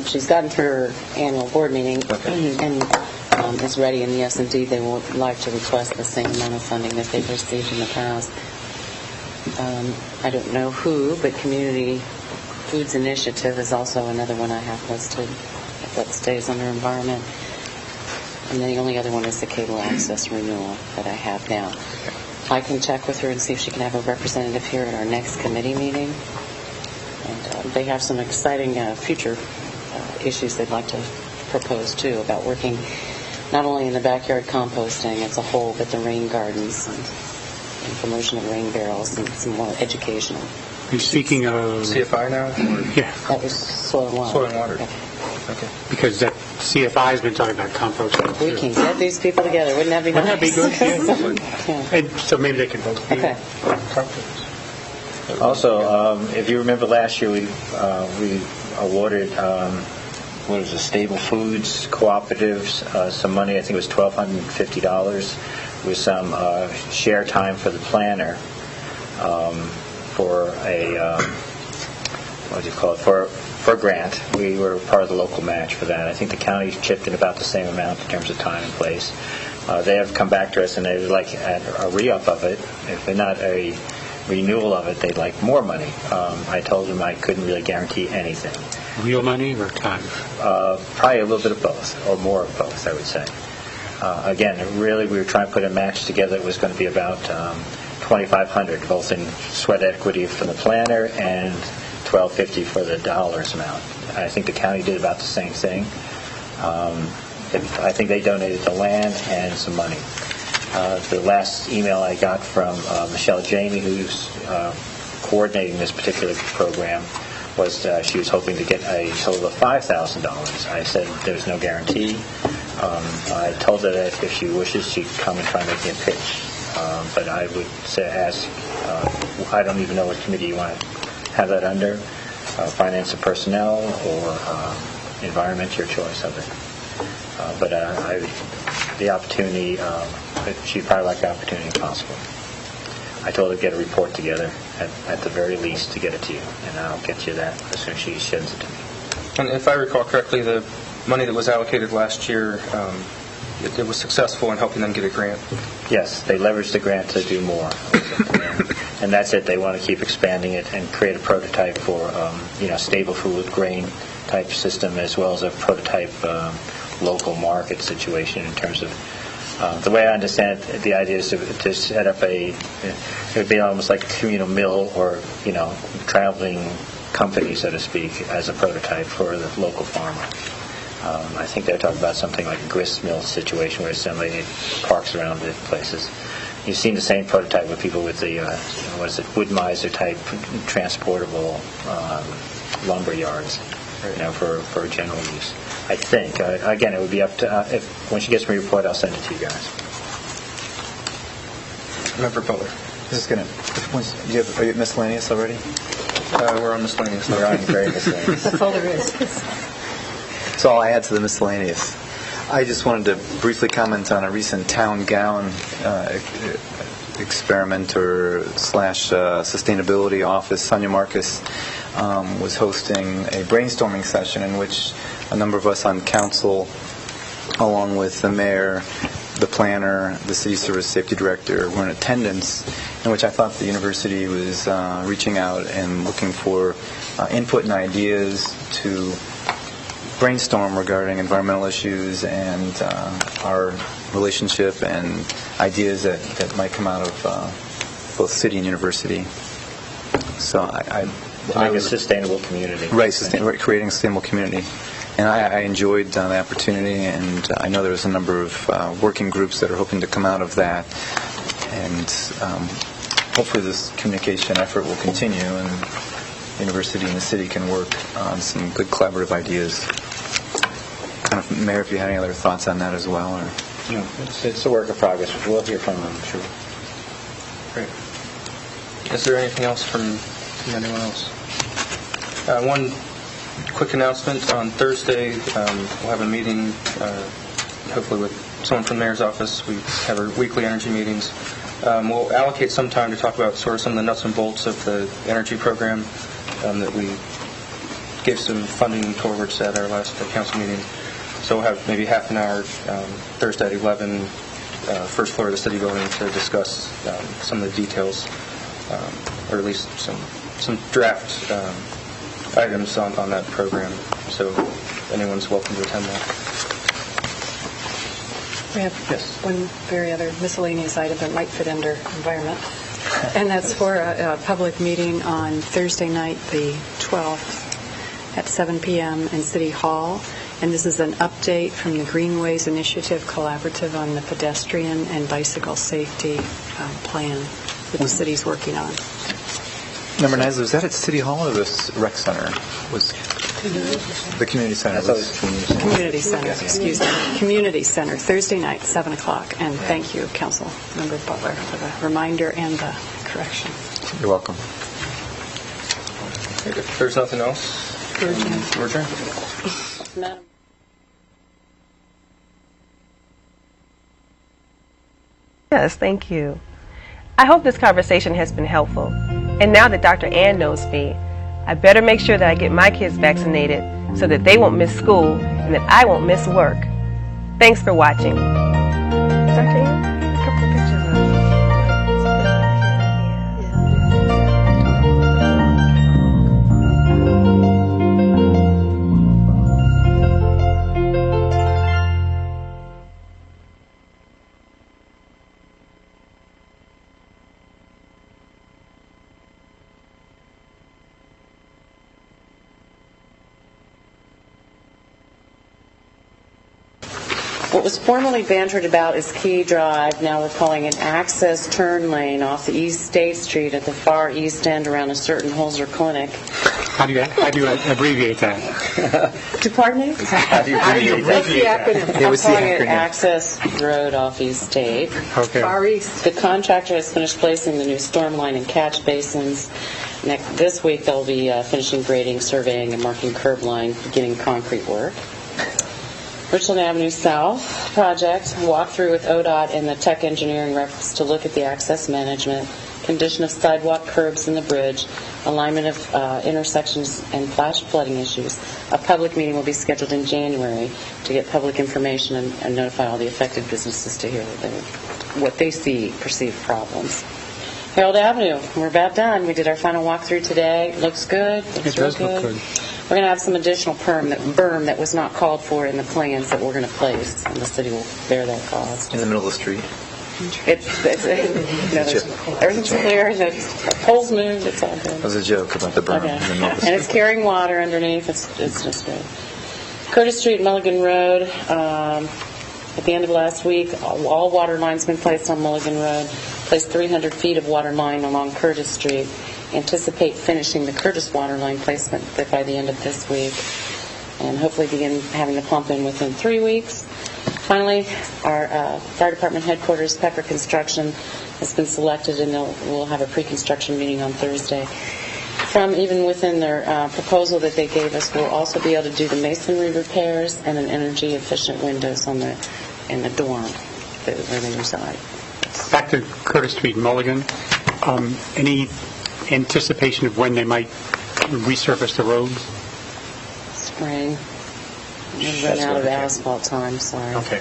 She's gotten through her annual board meeting and is ready, and yes, indeed, they would like to request the same amount of funding that they've received in the past. I don't know who, but Community Foods Initiative is also another one I have listed, if that stays under environment. And the only other one is the cable access renewal that I have now. I can check with her and see if she can have a representative here at our next committee meeting. And they have some exciting future issues they'd like to propose, too, about working not only in the backyard composting as a whole, but the rain gardens and promotion of rain barrels and some more educational. Are you speaking of CFI now? Yeah. That was Soil and Water. Soil and Water. Okay. Because that CFI has been talking about composting. We can get these people together. Wouldn't that be nice? Wouldn't that be good? Yeah. And so maybe they can both be compost. Also, if you remember last year, we awarded Stable Foods Cooperatives some money. I think it was $1,250 with some share time for the planner for a what do you call it, for a grant. We were part of the local match for that. I think the county chipped in about the same amount in terms of time and place. They have come back to us and they'd like a re-up of it. If they're not a renewal of it, they'd like more money. I told them I couldn't really guarantee anything. Real money or time? Probably a little bit of both, or more of both, I would say. Again, really, we were trying to put a match together. It was going to be about $2,500, both in sweat equity from the planner and $1,250 for the dollars amount. I think the county did about the same thing. I think they donated the land and some money. The last email I got from Michelle Jamie, who's coordinating this particular program, was she was hoping to get a total of $5,000. I said there's no guarantee. I told her that if she wishes, she could come and try and make me a pitch. But I would say ask, I don't even know what committee you want to have that under, finance and personnel or environment, your choice of it. But the opportunity, she'd probably like the opportunity if possible. I told her to get a report together, at the very least, to get it to you, and I'll get you that as soon as she sends it to me. And if I recall correctly, the money that was allocated last year, it was successful in helping them get a grant. Yes, they leveraged the grant to do more. And that's it. They want to keep expanding it and create a prototype for stable food grain type system, as well as a prototype local market situation in terms of the way I understand it. The idea is to set up it would be almost like a communal mill or traveling company, so to speak, as a prototype for the local farmer. I think they're talking about something like a grist mill situation where somebody parks around the places. You've seen the same prototype with people with the wood miser type transportable lumber yards, for general use. I think. Again, it would be up to when she gets my report, I'll send it to you guys. Member Butler. Are you at miscellaneous already? We're on miscellaneous. We're on very miscellaneous. That's all there is. So I'll add to the miscellaneous. I just wanted to briefly comment on a recent town gown experiment or / sustainability office. Sonia Marcus was hosting a brainstorming session in which a number of us on council, along with the mayor, the planner, the city service safety director, were in attendance, in which I thought the university was reaching out and looking for input and ideas to brainstorm regarding environmental issues and our relationship and ideas that might come out of both city and university. So I make a sustainable community. Right, creating a sustainable community. And I enjoyed the opportunity, and I know there's a number of working groups that are hoping to come out of that. And hopefully this communication effort will continue, and the university and the city can work on some good collaborative ideas. Mayor, if you had any other thoughts on that as well? Or? No, it's a work of progress. We'll hear from them, I'm sure. Great. Is there anything else from anyone else? One quick announcement. On Thursday, we'll have a meeting, hopefully with someone from the mayor's office. We have our weekly energy meetings. We'll allocate some time to talk about sort of some of the nuts and bolts of the energy program that we gave some funding towards at our last council meeting. So we'll have maybe half an hour Thursday at 11, first floor of the city building, to discuss some of the details, or at least some draft items on that program. So anyone's welcome to attend that. We have one very other miscellaneous item that might fit under environment, and that's for a public meeting on Thursday night, the 12th, at 7 p.m. in City Hall. And this is an update from the Greenways Initiative Collaborative on the pedestrian and bicycle safety plan that the city's working on. Number 9, was that at City Hall or the rec center? Was the community center? I thought it was Community center, excuse me. Community center, Thursday night, 7 o'clock. And thank you, Council Member Butler, for the reminder and the correction. You're welcome. If there's nothing else, we're adjourned. Madam. Yes, thank you. I hope this conversation has been helpful. And now that Dr. Ann knows me, I better make sure that I get my kids vaccinated so that they won't miss school and that I won't miss work. Thanks for watching. Starting a couple of pictures of us. What was formerly bantered about as Key Drive, now we're calling it Access Turn Lane off the East State Street at the far east end around a certain Holzer clinic. How do you abbreviate that? Pardon me? How do you abbreviate What's the acronym? I'm calling it Access Road off East State. Okay. Far East. The contractor has finished placing the new storm line and catch basins. This week they'll be finishing grading, surveying, and marking curb line, beginning concrete work. Richland Avenue South project, walkthrough with ODOT and the tech engineering reference to look at the access management, condition of sidewalk curbs in the bridge, alignment of intersections and flash flooding issues. A public meeting will be scheduled in January to get public information and notify all the affected businesses to hear what they see perceived problems. Harold Avenue, we're about done. We did our final walkthrough today. Looks good. It does look good. We're going to have some additional berm that was not called for in the plans that we're going to place, and the city will bear that cost. In the middle of the street. Everything's clear. The poles moved. It's all good. That was a joke about the berm Okay. in the middle of the And it's street. carrying water underneath. It's just good. Curtis Street, Mulligan Road. At the end of last week, all water lines been placed on Mulligan Road. Placed 300 feet of water line along Curtis Street. Anticipate finishing the Curtis water line placement by the end of this week, and hopefully begin having the pump in within 3 weeks. Finally, our fire department headquarters, Pepper Construction, has been selected, and we'll have a pre-construction meeting on Thursday. From even within their proposal that they gave us, we'll also be able to do the masonry repairs and an energy-efficient windows in the dorm where they reside. Back to Curtis Street, Mulligan. Any anticipation of when they might resurface the roads? Spring. We've run out of asphalt time, sorry. Okay.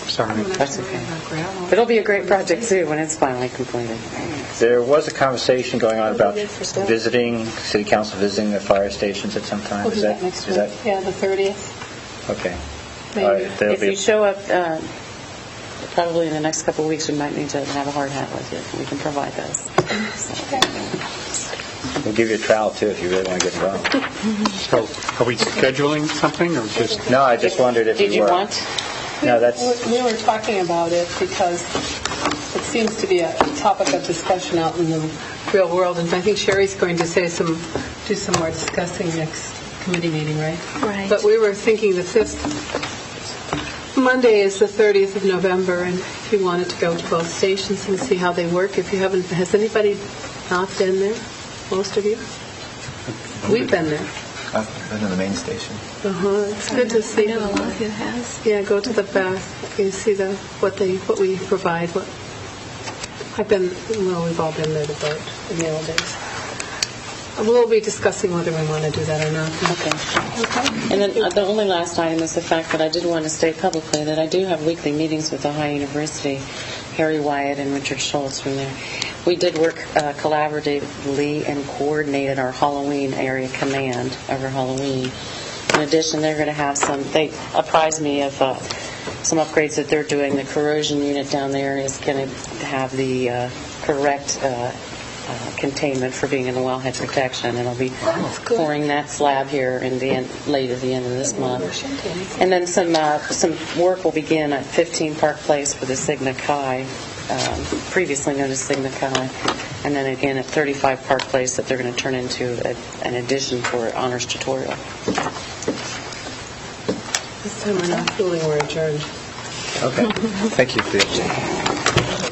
Sorry. That's okay. But it'll be a great project, too, when it's finally completed. There was a conversation going on about visiting, city council visiting the fire stations at some time. We'll do that next week. Yeah, the 30th. Okay. Maybe. All right, there'll If you show up, probably in the next couple of weeks, we might need to have a hard hat with you. We can provide those. We'll give you a trowel, too, if you really want to get involved. So, are we scheduling something, or just... No, I just wondered if Did you were. want? No, that's... We were talking about it because it seems to be a topic of discussion out in the real world, and I think Sherry's going to do some more discussing next committee meeting, right? Right. But we were thinking the 5th. Monday is the 30th of November, and if you wanted to go to both stations and see how they work, if you haven't, has anybody not been there? Most of you? We've been there. I've been in the main station. It's good to see. I know a lot of you has. Yeah, go to the back. You see what we provide. We've all been there to vote in the old days. We'll be discussing whether we want to do that or not. Okay. And then the only last item is the fact that I did want to state publicly that I do have weekly meetings with Ohio University, Harry Wyatt and Richard Schultz from there. We did work collaboratively and coordinated our Halloween area command over Halloween. In addition, they're going to have they apprised me of some upgrades that they're doing. The corrosion unit down there is going to have the correct containment for being in the wellhead protection, and I'll be pouring that slab here in the end of this month. And then some work will begin at 15 Park Place for the Sigma Chi, previously known as Sigma Chi, and then again at 35 Park Place that they're going to turn into an addition for honors tutorial. This time we're not fooling, we're adjourned. Okay. Thank you for the update.